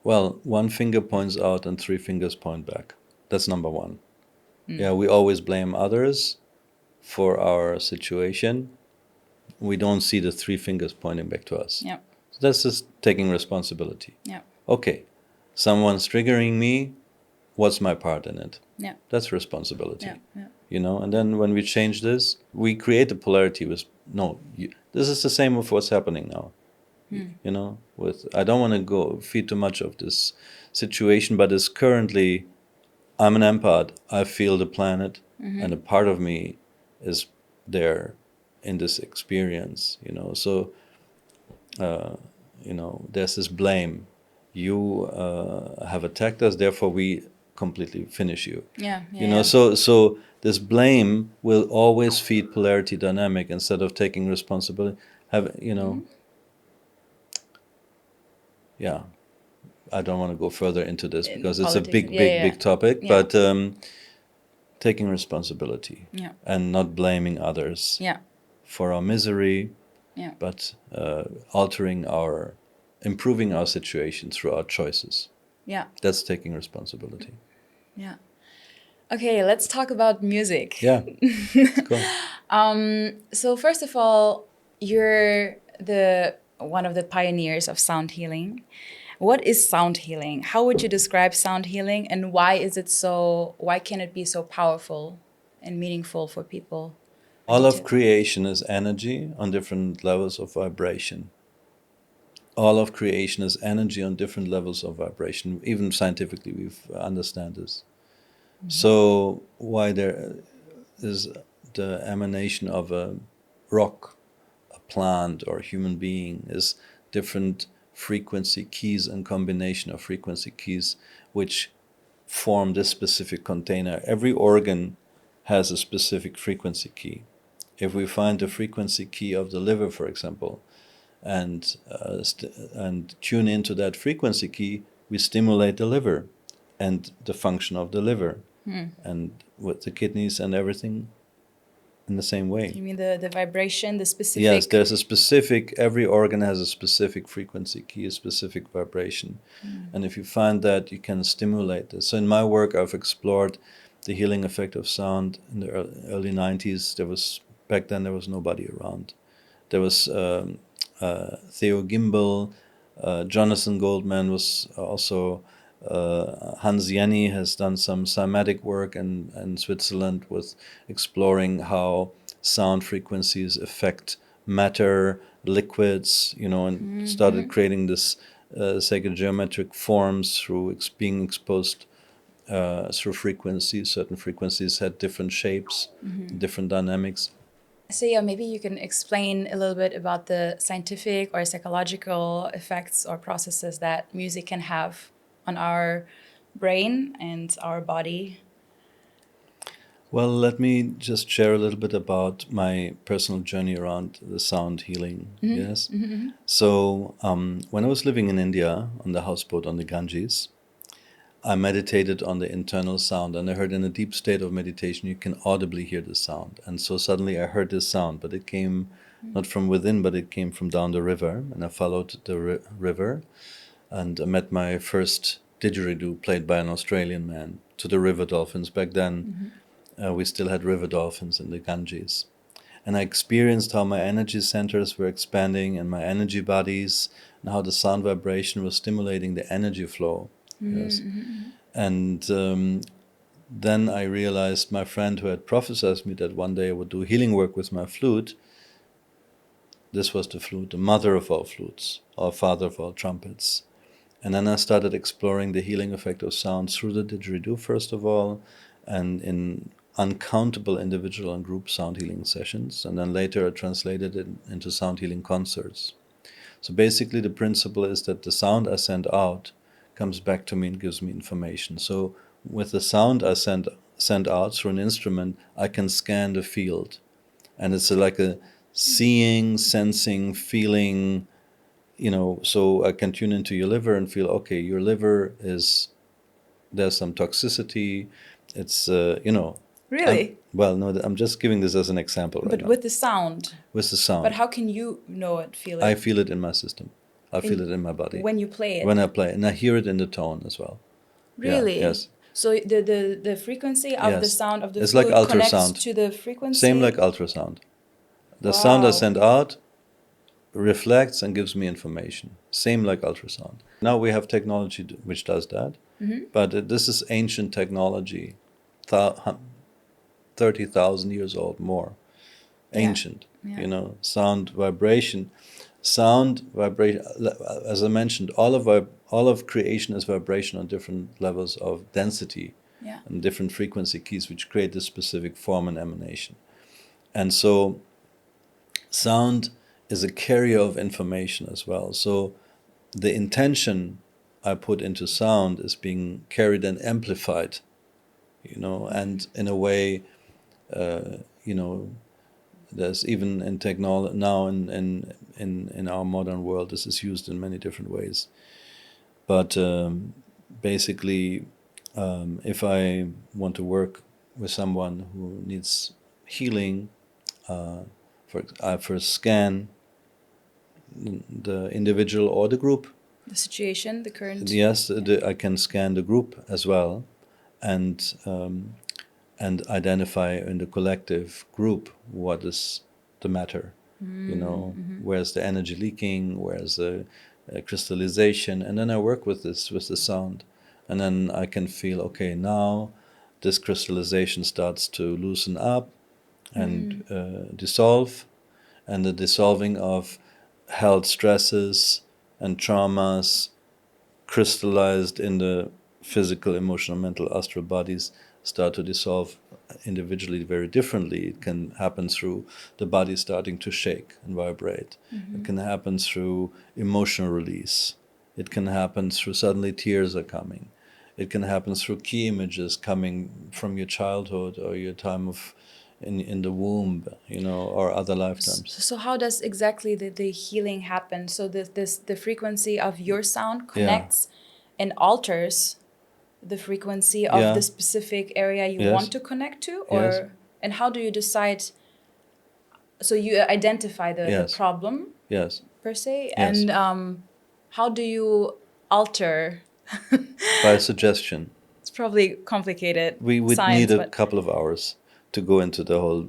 [SPEAKER 1] well, one finger points out and three fingers point back. That's number one. Yeah, we always blame others for our situation. We don't see the three fingers pointing back to us.
[SPEAKER 2] Yeah.
[SPEAKER 1] So that's just taking responsibility.
[SPEAKER 2] Yeah.
[SPEAKER 1] Okay, someone's triggering me. What's my part in it?
[SPEAKER 2] Yeah.
[SPEAKER 1] That's responsibility.
[SPEAKER 2] Yeah. Yeah.
[SPEAKER 1] You know, and then when we change this, we create a polarity with this is the same with what's happening now. You know, with I don't want to go feed too much of this situation, but it's currently I'm an empath. I feel the planet, and a part of me is there in this experience. You know, so you know, there's this blame. You have attacked us, therefore we completely finish you.
[SPEAKER 2] Yeah.
[SPEAKER 1] You know, so this blame will always feed polarity dynamic instead of taking responsibility. Have you know? Yeah, I don't want to go further into this
[SPEAKER 2] In
[SPEAKER 1] because it's a
[SPEAKER 2] politics.
[SPEAKER 1] big topic.
[SPEAKER 2] Yeah.
[SPEAKER 1] But taking responsibility
[SPEAKER 2] Yeah.
[SPEAKER 1] and not blaming others
[SPEAKER 2] Yeah.
[SPEAKER 1] for our misery,
[SPEAKER 2] Yeah.
[SPEAKER 1] but improving our situation through our choices.
[SPEAKER 2] Yeah.
[SPEAKER 1] That's taking responsibility.
[SPEAKER 2] Yeah. Okay, let's talk about music.
[SPEAKER 1] Yeah, cool.
[SPEAKER 2] So first of all, you're one of the pioneers of sound healing. What is sound healing? How would you describe sound healing, and why can it be so powerful and meaningful for people?
[SPEAKER 1] All of creation is energy on different levels of vibration. All of creation is energy on different levels of vibration. Even scientifically, we understand this. So why there is the emanation of a rock, a plant, or a human being is different frequency keys and combination of frequency keys which form this specific container. Every organ has a specific frequency key. If we find the frequency key of the liver, for example, and tune into that frequency key, we stimulate the liver and the function of the liver, and with the kidneys and everything in the same way.
[SPEAKER 2] You mean the vibration, the specific?
[SPEAKER 1] Yes, there's a specific, every organ has a specific frequency key, a specific vibration. And if you find that, you can stimulate this. So in my work, I've explored the healing effect of sound in the early 90s. Back then, there was nobody around. There was Theo Gimbel, Jonathan Goldman was also, Hans Jenny has done some cymatic work in Switzerland with exploring how sound frequencies affect matter, liquids, you know, and started creating this psychogeometric forms through being exposed through frequencies. Certain frequencies had different shapes, different dynamics.
[SPEAKER 2] So yeah, maybe you can explain a little bit about the scientific or psychological effects or processes that music can have on our brain and our body.
[SPEAKER 1] Well, let me just share a little bit about my personal journey around the sound healing. Yes. So when I was living in India on the houseboat on the Ganges, I meditated on the internal sound, and I heard in a deep state of meditation you can audibly hear the sound. And so suddenly I heard this sound, but it came not from within, but it came from down the river. And I followed the river, and I met my first didgeridoo played by an Australian man to the river dolphins. Back then, we still had river dolphins in the Ganges. And I experienced how my energy centers were expanding and my energy bodies, and how the sound vibration was stimulating the energy flow. Yes. And then I realized my friend who had prophesied me that one day I would do healing work with my flute. This was the flute, the mother of all flutes, or father of all trumpets. And then I started exploring the healing effect of sound through the didgeridoo, first of all, and in uncountable individual and group sound healing sessions. And then later I translated it into sound healing concerts. So basically the principle is that the sound I send out comes back to me and gives me information. So with the sound I send out through an instrument, I can scan the field. And it's like a seeing, sensing, feeling, so I can tune into your liver and feel, okay, your liver there's some toxicity. It's,
[SPEAKER 2] Really?
[SPEAKER 1] no, I'm just giving this as an example right
[SPEAKER 2] But
[SPEAKER 1] now.
[SPEAKER 2] with the sound.
[SPEAKER 1] With the sound.
[SPEAKER 2] But how can you know it, feel it?
[SPEAKER 1] I feel it in my system. I feel it in my body.
[SPEAKER 2] When you play it?
[SPEAKER 1] When I play. And I hear it in the tone as well.
[SPEAKER 2] Really?
[SPEAKER 1] Yeah, yes.
[SPEAKER 2] So the frequency of the sound of the
[SPEAKER 1] it's like
[SPEAKER 2] flute connects
[SPEAKER 1] ultrasound.
[SPEAKER 2] to the frequency?
[SPEAKER 1] Same like ultrasound. The sound I send out reflects and gives me information. Same like ultrasound. Now we have technology which does that. But this is ancient technology, 30,000 years old, more. Ancient, sound vibration. Sound vibration, as I mentioned, all of creation is vibration on different levels of density and different frequency keys, which create this specific form and emanation. And so sound is a carrier of information as well. So the intention I put into sound is being carried and amplified, and in a way, there's even in technology now in our modern world, this is used in many different ways. But basically, if I want to work with someone who needs healing, I first scan the individual or the group.
[SPEAKER 2] The situation, the current.
[SPEAKER 1] Yes, I can scan the group as well, and identify in the collective group what is the matter. Where's the energy leaking? Where's the crystallization? And then I work with the sound, and then I can feel, okay, now this crystallization starts to loosen up and dissolve, and the dissolving of held stresses and traumas crystallized in the physical, emotional, mental, astral bodies start to dissolve individually very differently. It can happen through the body starting to shake and vibrate. It can happen through emotional release. It can happen through suddenly tears are coming. It can happen through key images coming from your childhood or your time of in the womb, or other lifetimes.
[SPEAKER 2] So how does exactly the healing happen? So the frequency of your sound connects and alters the frequency of the specific area you want to connect to, or and how do you decide? So you identify the problem, per se, and how do you alter?
[SPEAKER 1] By suggestion.
[SPEAKER 2] It's probably complicated.
[SPEAKER 1] We would need a couple of hours to go into the whole.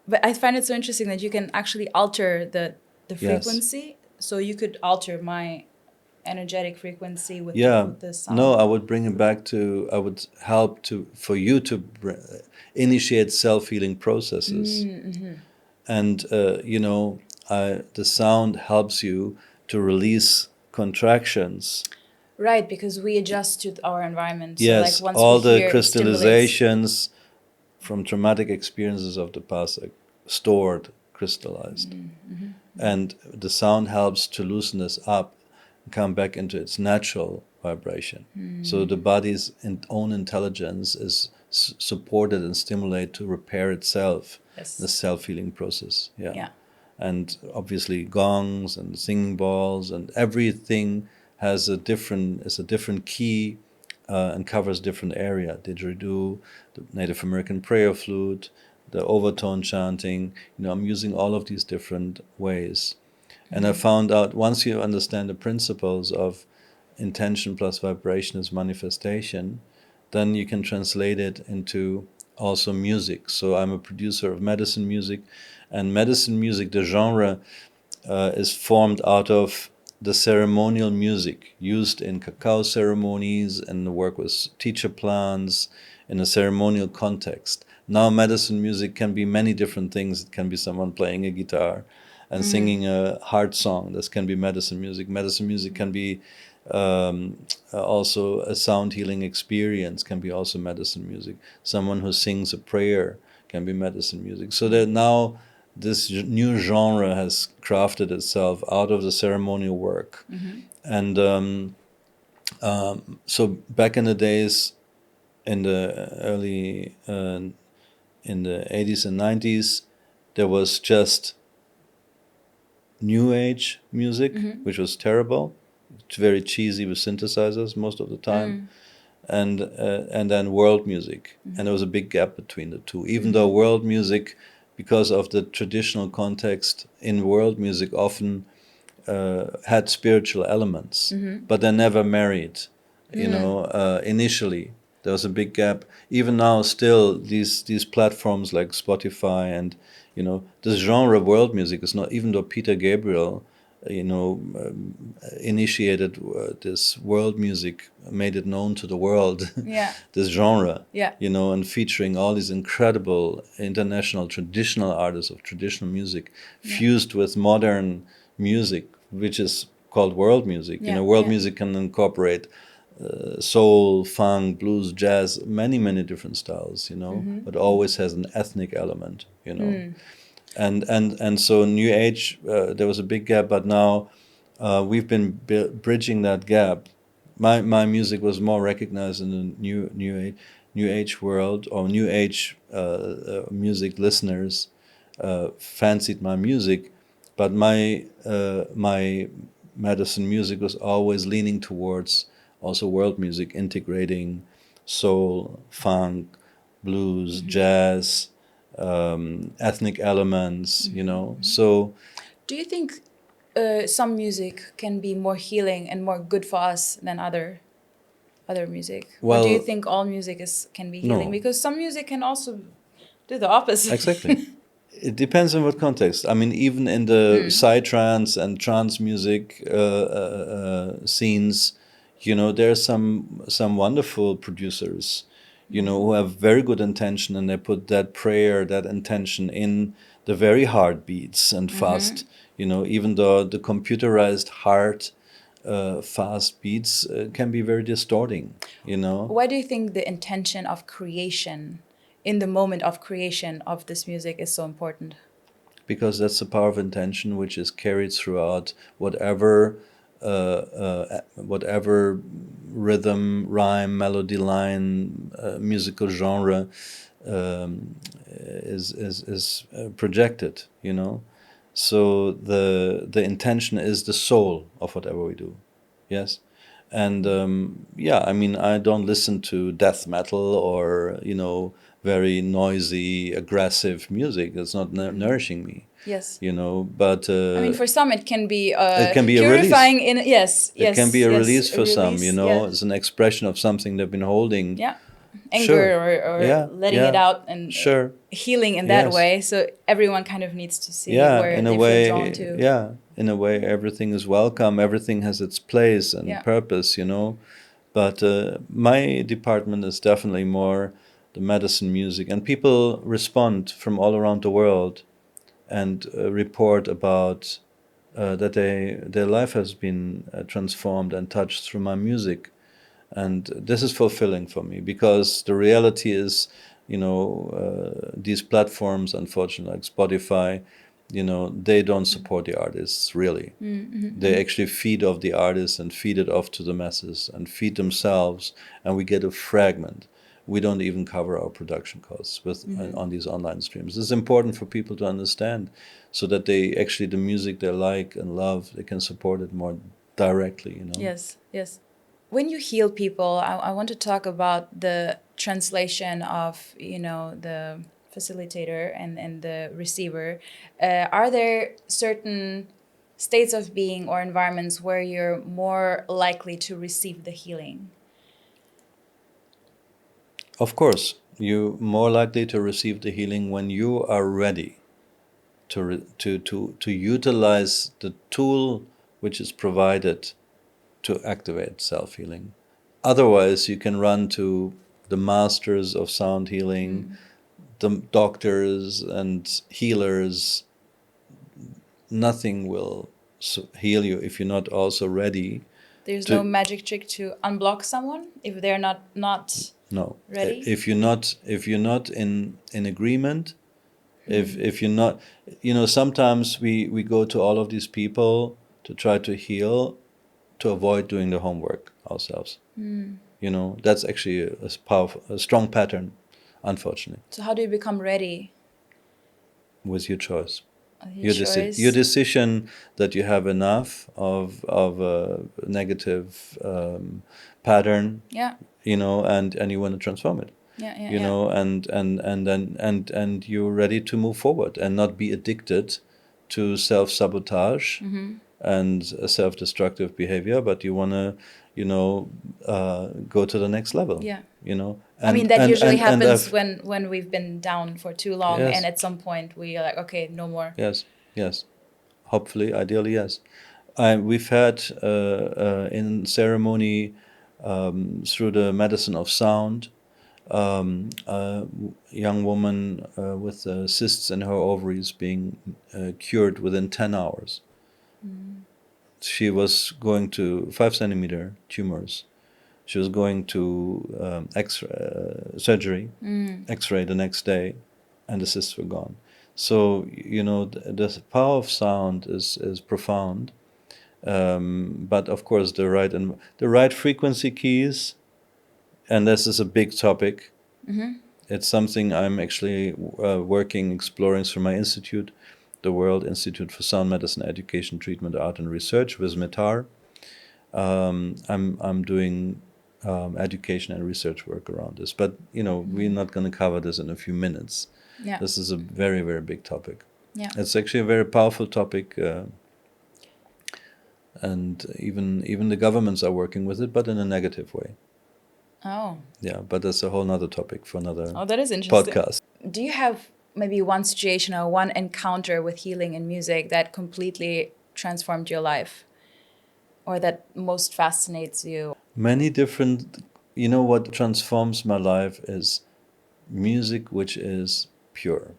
[SPEAKER 2] But I find it so interesting that you can actually alter the frequency. So you could alter my energetic frequency with the sound.
[SPEAKER 1] No, I would bring it back I would help for you to initiate self-healing processes. And, the sound helps you to release contractions.
[SPEAKER 2] Right, because we adjust to our environment.
[SPEAKER 1] Yes,
[SPEAKER 2] so like once
[SPEAKER 1] all
[SPEAKER 2] we
[SPEAKER 1] the crystallizations from traumatic experiences of the past are stored, crystallized. And the sound helps to loosen this up and come back into its natural vibration. So the body's own intelligence is supported and stimulated to repair itself, the self-healing process. And obviously gongs and singing balls and everything is a different key and covers different area. Didgeridoo, the Native American prayer flute, the overtone chanting. I'm using all of these different ways. And I found out once you understand the principles of intention plus vibration as manifestation, then you can translate it into also music. So I'm a producer of medicine music, and medicine music, the genre, is formed out of the ceremonial music used in cacao ceremonies and the work with teacher plants in a ceremonial context. Now medicine music can be many different things. It can be someone playing a guitar. and singing a heart song. This can be medicine music. Medicine music can be also a sound healing experience, can be also medicine music. Someone who sings a prayer can be medicine music. So that now this new genre has crafted itself out of the ceremonial work. And so back in the days, in the early in the 80s and 90s, there was just new age music, which was terrible. It's very cheesy with synthesizers most of the time, and then world music, and there was a big gap between the two. Even though world music, because of the traditional context in world music, often had spiritual elements, but they never married. Initially there was a big gap. Even now, still these platforms like Spotify and this genre of world music is not. Even though Peter Gabriel, initiated this world music, made it known to the world.
[SPEAKER 2] Yeah.
[SPEAKER 1] This genre.
[SPEAKER 2] Yeah.
[SPEAKER 1] And featuring all these incredible international traditional artists of traditional music, fused with modern music, which is called world music. World music can incorporate soul, funk, blues, jazz, many different styles. But always has an ethnic element. And so New Age, there was a big gap, but now we've been bridging that gap. My music was more recognized in the New Age world, or New Age music listeners fancied my music, but my medicine music was always leaning towards also world music, integrating soul, funk, blues, jazz, ethnic elements. So
[SPEAKER 2] do you think some music can be more healing and more good for us than other music? Or do you think all music can be healing?
[SPEAKER 1] No.
[SPEAKER 2] Because some music can also do the opposite.
[SPEAKER 1] Exactly. It depends on what context. I mean, even in the psytrance and trance music scenes, there are some wonderful producers, who have very good intention, and they put that prayer, that intention in the very hard beats and fast. Even though the computerized hard, fast beats can be very distorting.
[SPEAKER 2] Why do you think the intention of creation, in the moment of creation of this music, is so important?
[SPEAKER 1] Because that's the power of intention, which is carried throughout whatever rhythm, rhyme, melody line, musical genre is projected. So the intention is the soul of whatever we do. Yes. And I mean, I don't listen to death metal or very noisy, aggressive music. It's not nourishing me.
[SPEAKER 2] Yes.
[SPEAKER 1] But
[SPEAKER 2] I mean, for some it can be
[SPEAKER 1] it can be
[SPEAKER 2] purifying.
[SPEAKER 1] It can be a release for some.
[SPEAKER 2] Yeah.
[SPEAKER 1] It's an expression of something they've been holding.
[SPEAKER 2] Yeah. Anger,
[SPEAKER 1] Sure.
[SPEAKER 2] or letting it out, and
[SPEAKER 1] sure.
[SPEAKER 2] Healing in that
[SPEAKER 1] Yes.
[SPEAKER 2] way. So everyone kind of needs to see where
[SPEAKER 1] in
[SPEAKER 2] they
[SPEAKER 1] a way,
[SPEAKER 2] feel drawn to.
[SPEAKER 1] in a way, everything is welcome. Everything has its place and purpose. But my department is definitely more the medicine music, and people respond from all around the world and report about that their life has been transformed and touched through my music. And this is fulfilling for me, because the reality is, these platforms, unfortunately, like Spotify, they don't support the artists, really. They actually feed off the artists and feed it off to the masses and feed themselves, and we get a fragment. We don't even cover our production costs on these online streams. It's important for people to understand, so that they actually, the music they like and love, they can support it more directly.
[SPEAKER 2] Yes. When you heal people, I want to talk about the translation of, the facilitator and the receiver. Are there certain states of being or environments where you're more likely to receive the healing?
[SPEAKER 1] Of course, you're more likely to receive the healing when you are ready to utilize the tool which is provided to activate self-healing. Otherwise, you can run to the masters of sound healing, the doctors and healers, nothing will heal you if you're not also ready.
[SPEAKER 2] There's
[SPEAKER 1] to-
[SPEAKER 2] no magic trick to unblock someone if they're not
[SPEAKER 1] No,
[SPEAKER 2] ready.
[SPEAKER 1] if you're not in agreement, if you're not, sometimes we go to all of these people to try to heal, to avoid doing the homework ourselves. That's actually a strong pattern, unfortunately.
[SPEAKER 2] So how do you become ready?
[SPEAKER 1] With your choice.
[SPEAKER 2] Your choice.
[SPEAKER 1] Your decision that you have enough of a negative pattern,
[SPEAKER 2] Yeah.
[SPEAKER 1] and you want to transform it.
[SPEAKER 2] Yeah.
[SPEAKER 1] And you're ready to move forward and not be addicted to self-sabotage and self-destructive behavior, but you want to go to the next level.
[SPEAKER 2] Yeah.
[SPEAKER 1] I
[SPEAKER 2] mean, that usually happens when we've been down for too long.
[SPEAKER 1] Yes.
[SPEAKER 2] And at some point we are like, okay, no more.
[SPEAKER 1] Yes. Hopefully, ideally, yes. We've had in ceremony, through the medicine of sound, a young woman with cysts in her ovaries being cured within 10 hours. She was going to 5 centimeter tumors. She was going to surgery, X-ray the next day, and the cysts were gone. So the power of sound is profound, but of course the right frequency keys, and this is a big topic. It's something I'm actually exploring through my institute, the World Institute for Sound Medicine, Education, Treatment, Art, and Research with METAR. I'm doing education and research work around this, but we're not going to cover this in a few minutes.
[SPEAKER 2] Yeah.
[SPEAKER 1] This is a very, very big topic.
[SPEAKER 2] Yeah.
[SPEAKER 1] It's actually a very powerful topic, and even the governments are working with it, but in a negative way.
[SPEAKER 2] Oh.
[SPEAKER 1] Yeah, but that's a whole nother topic for another
[SPEAKER 2] that is interesting.
[SPEAKER 1] podcast.
[SPEAKER 2] Do you have maybe one situation or one encounter with healing and music that completely transformed your life, or that most fascinates you?
[SPEAKER 1] Many different. What transforms my life is music which is pure,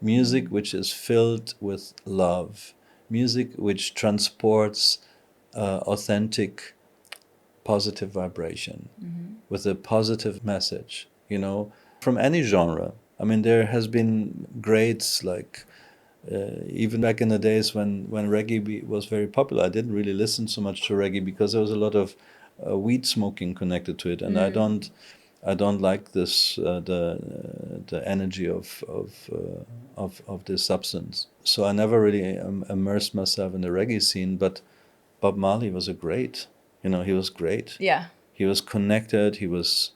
[SPEAKER 1] music which is filled with love, music which transports authentic, positive vibration with a positive message, from any genre. I mean, there has been greats like, even back in the days when reggae was very popular, I didn't really listen so much to reggae because there was a lot of weed smoking connected to it, and I don't like this the energy of this substance. So I never really immersed myself in the reggae scene. But Bob Marley was he was great.
[SPEAKER 2] Yeah.
[SPEAKER 1] He was connected. He was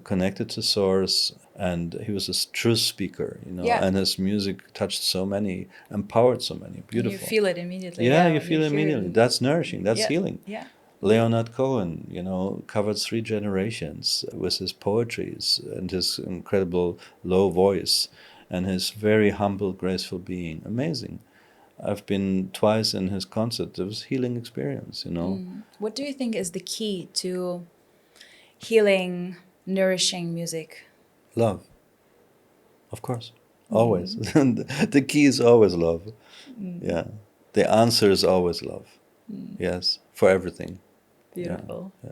[SPEAKER 1] connected to source, and he was a truth speaker.
[SPEAKER 2] Yeah.
[SPEAKER 1] And his music touched so many, empowered so many. Beautiful.
[SPEAKER 2] You feel it immediately.
[SPEAKER 1] Yeah, you feel it immediately. That's nourishing. That's healing.
[SPEAKER 2] Yeah.
[SPEAKER 1] Leonard Cohen, covered 3 generations with his poetries and his incredible low voice and his very humble, graceful being. Amazing. I've been twice in his concert. It was a healing experience,
[SPEAKER 2] What do you think is the key to healing, nourishing music?
[SPEAKER 1] Love. Of course. Always. The key is always love. Yeah. The answer is always love. Yes. For everything.
[SPEAKER 2] Beautiful.
[SPEAKER 1] Yeah.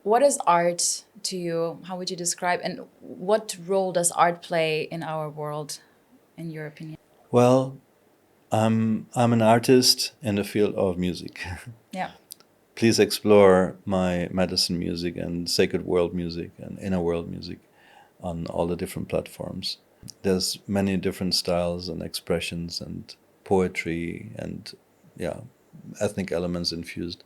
[SPEAKER 2] What is art to you? How would you describe, and what role does art play in our world, in your opinion?
[SPEAKER 1] Well, I'm an artist in the field of music.
[SPEAKER 2] Yeah.
[SPEAKER 1] Please explore my medicine music and sacred world music and inner world music on all the different platforms. There's many different styles and expressions and poetry and ethnic elements infused.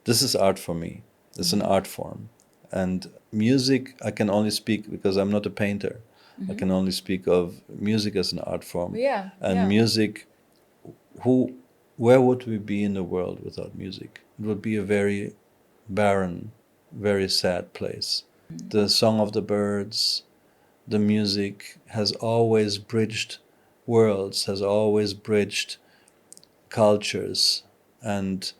[SPEAKER 1] This is art for me. It's an art form. And music, I can only speak because I'm not a painter. I can only speak of music as an art form.
[SPEAKER 2] Yeah.
[SPEAKER 1] And music, where would we be in the world without music? It would be a very barren, very sad place. The song of the birds, the music has always bridged worlds, has always bridged cultures and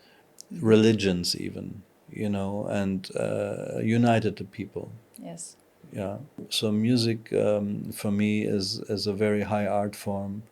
[SPEAKER 1] religions even, and united the people.
[SPEAKER 2] Yes.
[SPEAKER 1] Yeah. So music for me is a very high art form,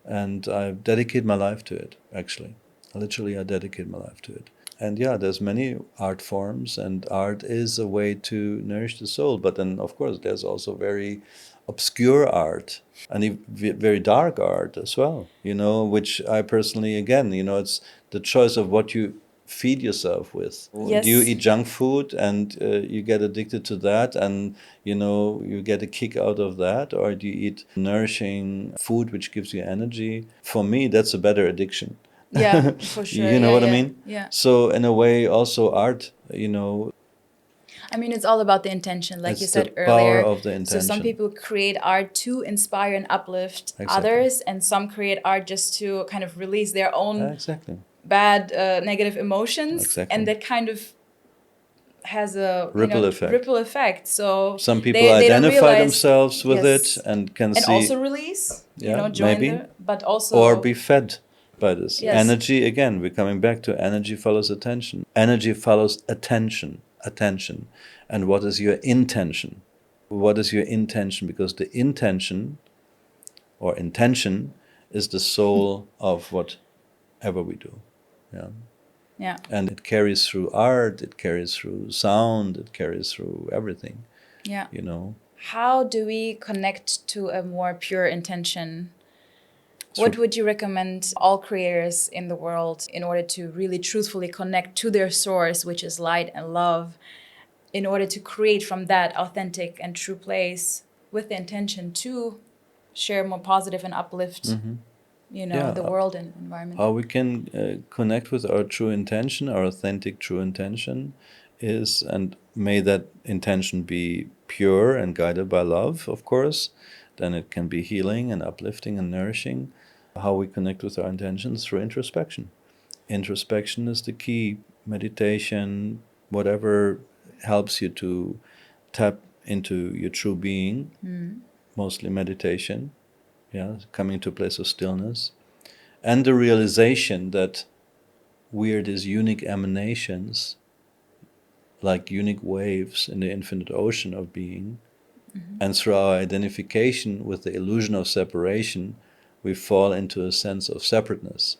[SPEAKER 1] And I dedicate my life to it, actually. Literally, I dedicate my life to it. And yeah, there's many art forms, and art is a way to nourish the soul. But then, of course, there's also very obscure art and very dark art as well, which I personally, again, it's the choice of what you feed yourself with.
[SPEAKER 2] Yes.
[SPEAKER 1] Do you eat junk food and you get addicted to that and, you get a kick out of that? Or do you eat nourishing food which gives you energy? For me, that's a better addiction.
[SPEAKER 2] Yeah, for sure.
[SPEAKER 1] You know what I
[SPEAKER 2] yeah.
[SPEAKER 1] mean?
[SPEAKER 2] Yeah.
[SPEAKER 1] So in a way, also art,
[SPEAKER 2] I mean, it's all about the intention, like you
[SPEAKER 1] it's
[SPEAKER 2] said
[SPEAKER 1] the
[SPEAKER 2] earlier.
[SPEAKER 1] power of the
[SPEAKER 2] So some
[SPEAKER 1] intention.
[SPEAKER 2] people create art to inspire and uplift
[SPEAKER 1] Exactly.
[SPEAKER 2] others, and some create art just to kind of release their own
[SPEAKER 1] Exactly.
[SPEAKER 2] bad, negative emotions,
[SPEAKER 1] Exactly.
[SPEAKER 2] and that kind of has a
[SPEAKER 1] Ripple effect.
[SPEAKER 2] ripple effect. So
[SPEAKER 1] Some people
[SPEAKER 2] they don't
[SPEAKER 1] identify
[SPEAKER 2] realize,
[SPEAKER 1] themselves with
[SPEAKER 2] yes,
[SPEAKER 1] it and can
[SPEAKER 2] and
[SPEAKER 1] see,
[SPEAKER 2] also release,
[SPEAKER 1] yeah,
[SPEAKER 2] join
[SPEAKER 1] maybe,
[SPEAKER 2] the, but also
[SPEAKER 1] or be fed by this.
[SPEAKER 2] Yes.
[SPEAKER 1] Energy, again, we're coming back to energy follows attention. Energy follows attention. And what is your intention? What is your intention? Because the intention or intention is the soul of whatever we do. Yeah.
[SPEAKER 2] Yeah.
[SPEAKER 1] And it carries through art, it carries through sound, it carries through everything.
[SPEAKER 2] Yeah.
[SPEAKER 1] You know.
[SPEAKER 2] How do we connect to a more pure intention? What would you recommend all creators in the world in order to really truthfully connect to their source, which is light and love, in order to create from that authentic and true place with the intention to share more positive and uplift, the world and environment?
[SPEAKER 1] How we can connect with our true intention, our authentic true intention is, and may that intention be pure and guided by love, of course, then it can be healing and uplifting and nourishing. How we connect with our intentions through introspection. Introspection is the key. Meditation, whatever helps you to tap into your true being, mostly meditation, coming to a place of stillness, and the realization that we are these unique emanations, like unique waves in the infinite ocean of being. And through our identification with the illusion of separation, we fall into a sense of separateness.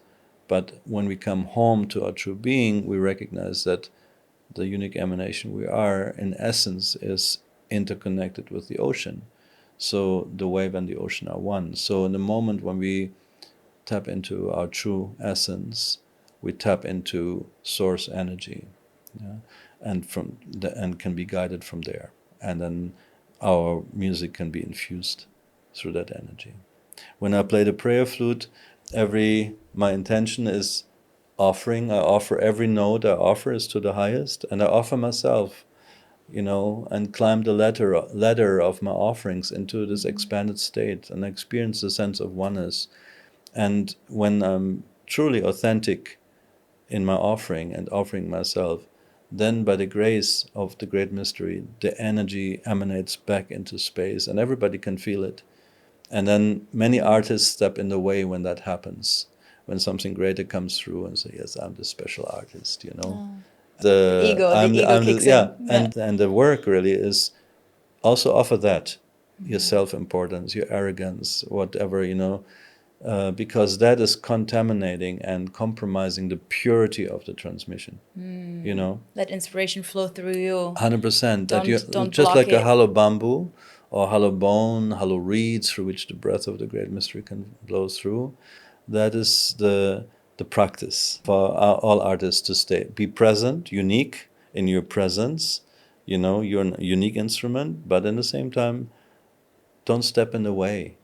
[SPEAKER 1] But when we come home to our true being, we recognize that the unique emanation we are, in essence, is interconnected with the ocean. So the wave and the ocean are one. So in the moment when we tap into our true essence, we tap into source energy, and can be guided from there. And then our music can be infused through that energy. When I play the prayer flute, my intention is offering. I offer every note I offer is to the highest, and I offer myself, and climb the ladder of my offerings into this expanded state and experience the sense of oneness. And when I'm truly authentic in my offering and offering myself, then by the grace of the great mystery, the energy emanates back into space and everybody can feel it. And then many artists step in the way when that happens, when something greater comes through and say, yes, I'm the special artist,
[SPEAKER 2] The ego kicks in.
[SPEAKER 1] And the work really is also offer that, your self-importance, your arrogance, whatever, because that is contaminating and compromising the purity of the transmission.
[SPEAKER 2] Let inspiration flow through you.
[SPEAKER 1] 100%. That you
[SPEAKER 2] Don't
[SPEAKER 1] just
[SPEAKER 2] block
[SPEAKER 1] like a
[SPEAKER 2] it.
[SPEAKER 1] hollow bamboo or hollow bone, hollow reeds through which the breath of the great mystery can blow through. That is the practice for all artists to be present, unique in your presence. You're a unique instrument, but in the same time, don't step in the way.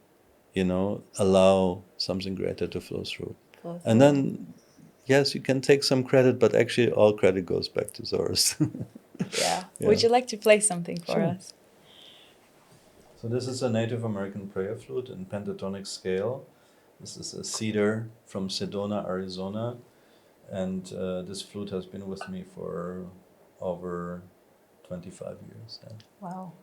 [SPEAKER 1] Allow something greater to flow through. And then, yes, you can take some credit, but actually all credit goes back to Source.
[SPEAKER 2] Yeah. Would you like to play something for us?
[SPEAKER 1] So this is a Native American prayer flute in pentatonic scale. This is a cedar from Sedona, Arizona. And this flute has been with me for over 25 years. Yeah.
[SPEAKER 2] Wow.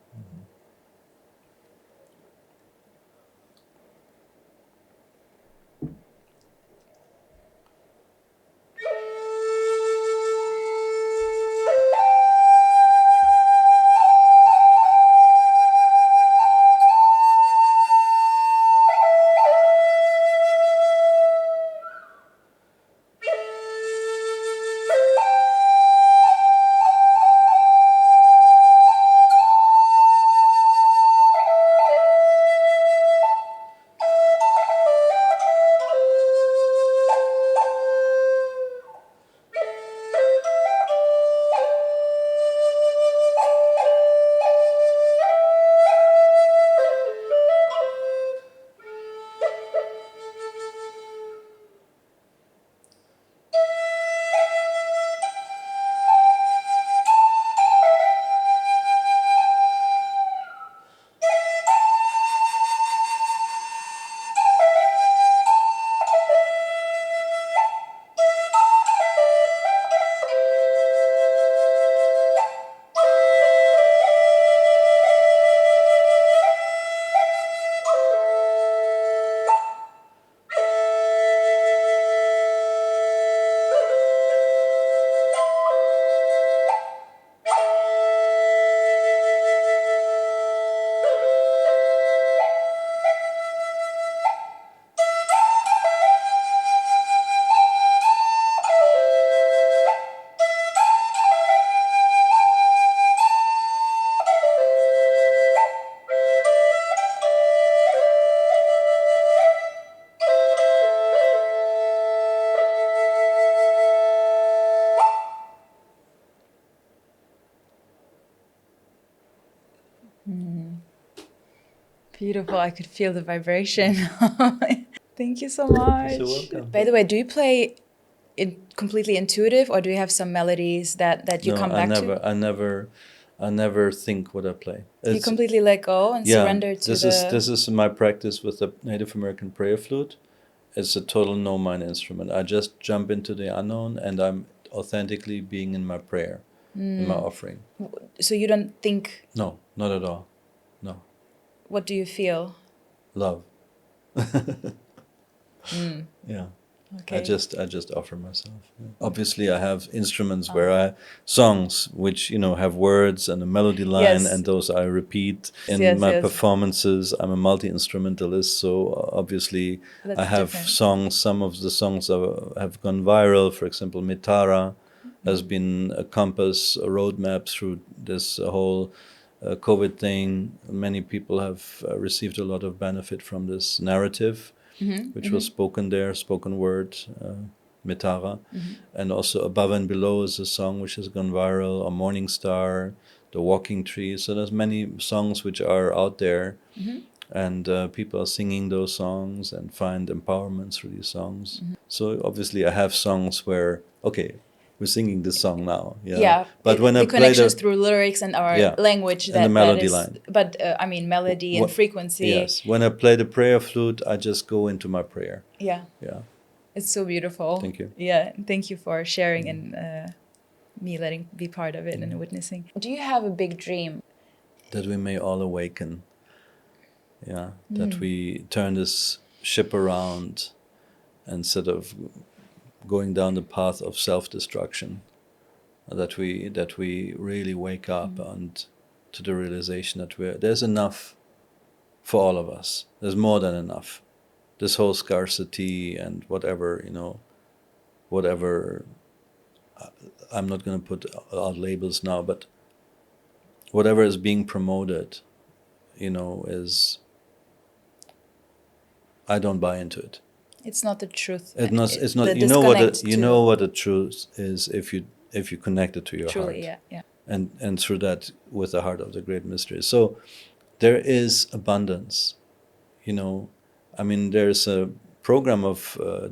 [SPEAKER 2] Beautiful. I could feel the vibration. Thank you so much.
[SPEAKER 1] You're welcome.
[SPEAKER 2] By the way, do you play completely intuitive, or do you have some melodies that you
[SPEAKER 1] No,
[SPEAKER 2] come
[SPEAKER 1] I
[SPEAKER 2] back
[SPEAKER 1] never,
[SPEAKER 2] to?
[SPEAKER 1] I never think what I play.
[SPEAKER 2] You completely let go and
[SPEAKER 1] Yeah,
[SPEAKER 2] surrender to
[SPEAKER 1] this is my practice with the Native American prayer flute. It's a total no-mind instrument. I just jump into the unknown, and I'm authentically being in my prayer, in my offering.
[SPEAKER 2] So you don't think.
[SPEAKER 1] No, not at all. No,
[SPEAKER 2] What do you feel?
[SPEAKER 1] love. Yeah.
[SPEAKER 2] Okay.
[SPEAKER 1] I just offer myself. Yeah. Obviously, I have instruments where songs which have words and a melody line,
[SPEAKER 2] Yes.
[SPEAKER 1] and those I repeat in
[SPEAKER 2] Yes,
[SPEAKER 1] my
[SPEAKER 2] yes.
[SPEAKER 1] performances. I'm a multi-instrumentalist, so obviously
[SPEAKER 2] That's
[SPEAKER 1] I have
[SPEAKER 2] different.
[SPEAKER 1] songs. Some of the songs have gone viral. For example, Mitara has been a compass, a roadmap through this whole COVID thing. Many people have received a lot of benefit from this narrative, which was spoken there, spoken word, Metara. And also Above and Below is a song which has gone viral, or Morning Star, The Walking Tree. So there's many songs which are out there, and people are singing those songs and find empowerment through these songs. So obviously I have songs where, okay, we're singing this song now.
[SPEAKER 2] Yeah,
[SPEAKER 1] But when I
[SPEAKER 2] the
[SPEAKER 1] play
[SPEAKER 2] connections through lyrics and our
[SPEAKER 1] Yeah,
[SPEAKER 2] language
[SPEAKER 1] and
[SPEAKER 2] that
[SPEAKER 1] the melody
[SPEAKER 2] that is,
[SPEAKER 1] line.
[SPEAKER 2] but I mean melody and
[SPEAKER 1] What-
[SPEAKER 2] frequency.
[SPEAKER 1] Yes, when I play the prayer flute, I just go into my prayer.
[SPEAKER 2] Yeah,
[SPEAKER 1] Yeah.
[SPEAKER 2] it's so beautiful.
[SPEAKER 1] Thank you.
[SPEAKER 2] Yeah, thank you for sharing and me letting be part of it and witnessing. Do you have a big dream?
[SPEAKER 1] That we may all awaken. Yeah, that we turn this ship around instead of going down the path of self-destruction. That we really wake up and to the realization that there's enough for all of us. There's more than enough. This whole scarcity and whatever. I'm not going to put out labels now, but whatever is being promoted, is. I don't buy into it.
[SPEAKER 2] It's not the truth.
[SPEAKER 1] It's not.
[SPEAKER 2] The
[SPEAKER 1] You know what
[SPEAKER 2] disconnect
[SPEAKER 1] you
[SPEAKER 2] to-
[SPEAKER 1] know what the truth is if you connect it to your
[SPEAKER 2] Truly,
[SPEAKER 1] heart.
[SPEAKER 2] yeah.
[SPEAKER 1] And through that, with the heart of the great mystery. So there is abundance. I mean, there's a program of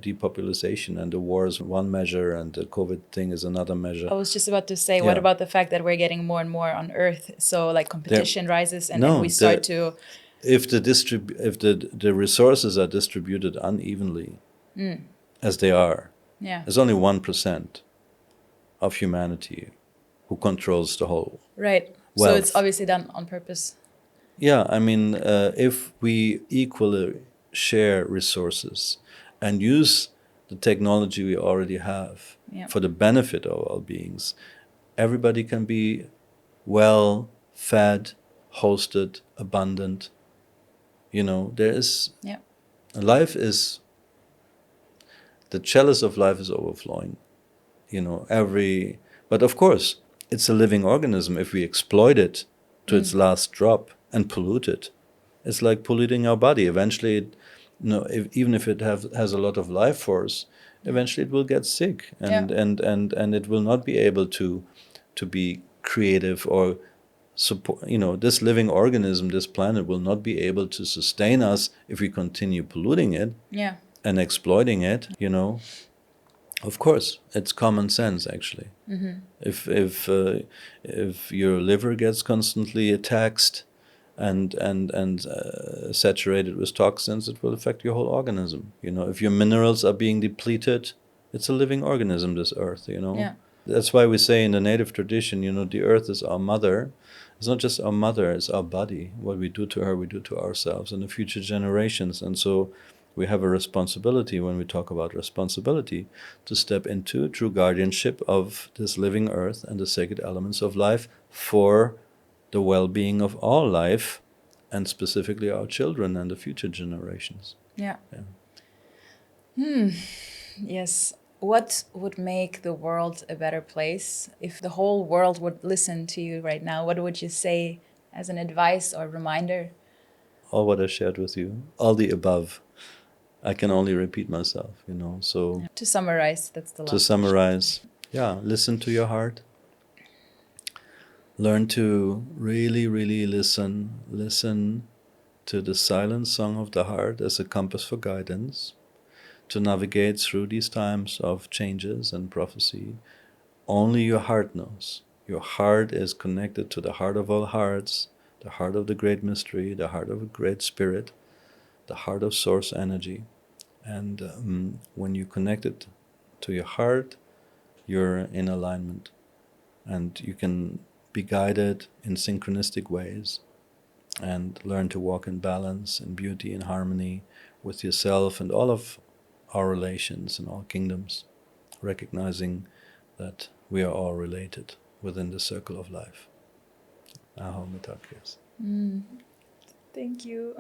[SPEAKER 1] depopulation, and the war is one measure, and the COVID thing is another measure.
[SPEAKER 2] I was just about to say, what
[SPEAKER 1] Yeah.
[SPEAKER 2] about the fact that we're getting more and more on Earth? So like competition rises, and we start to.
[SPEAKER 1] If the resources are distributed unevenly, as they are,
[SPEAKER 2] Yeah.
[SPEAKER 1] there's only 1% of humanity who controls the whole.
[SPEAKER 2] Right. So
[SPEAKER 1] Wealth.
[SPEAKER 2] it's obviously done on purpose.
[SPEAKER 1] Yeah, I mean, if we equally share resources and use the technology we already have
[SPEAKER 2] Yeah.
[SPEAKER 1] for the benefit of all beings, everybody can be well fed, hosted, abundant. There is.
[SPEAKER 2] Yeah.
[SPEAKER 1] Life is. The chalice of life is overflowing. But of course, it's a living organism. If we exploit it to its last drop and pollute it, it's like polluting our body. Eventually, even if it has a lot of life force, eventually it will get sick, and it will not be able to be creative or support. This living organism, this planet, will not be able to sustain us if we continue polluting it
[SPEAKER 2] Yeah.
[SPEAKER 1] and exploiting it. Of course, it's common sense, actually. If your liver gets constantly taxed and saturated with toxins, it will affect your whole organism. If your minerals are being depleted, it's a living organism, this earth.
[SPEAKER 2] Yeah.
[SPEAKER 1] That's why we say in the native tradition, the earth is our mother. It's not just our mother, it's our body. What we do to her, we do to ourselves and the future generations. And so we have a responsibility, when we talk about responsibility, to step into true guardianship of this living earth and the sacred elements of life for the well-being of all life, and specifically our children and the future generations.
[SPEAKER 2] Yeah. Yes. What would make the world a better place? If the whole world would listen to you right now, what would you say as an advice or reminder?
[SPEAKER 1] All what I shared with you, all the above. I can only repeat myself, so
[SPEAKER 2] To summarize, that's the last
[SPEAKER 1] to summarize, listen to your heart. Learn to really, really listen to the silent song of the heart as a compass for guidance, to navigate through these times of changes and prophecy. Only your heart knows. Your heart is connected to the heart of all hearts, the heart of the great mystery, the heart of a great spirit, the heart of source energy. And when you connect it to your heart, you're in alignment, and you can be guided in synchronistic ways and learn to walk in balance and beauty and harmony with yourself and all of our relations and all kingdoms, recognizing that we are all related within the circle of life. Aho Mitakyas.
[SPEAKER 2] Thank you.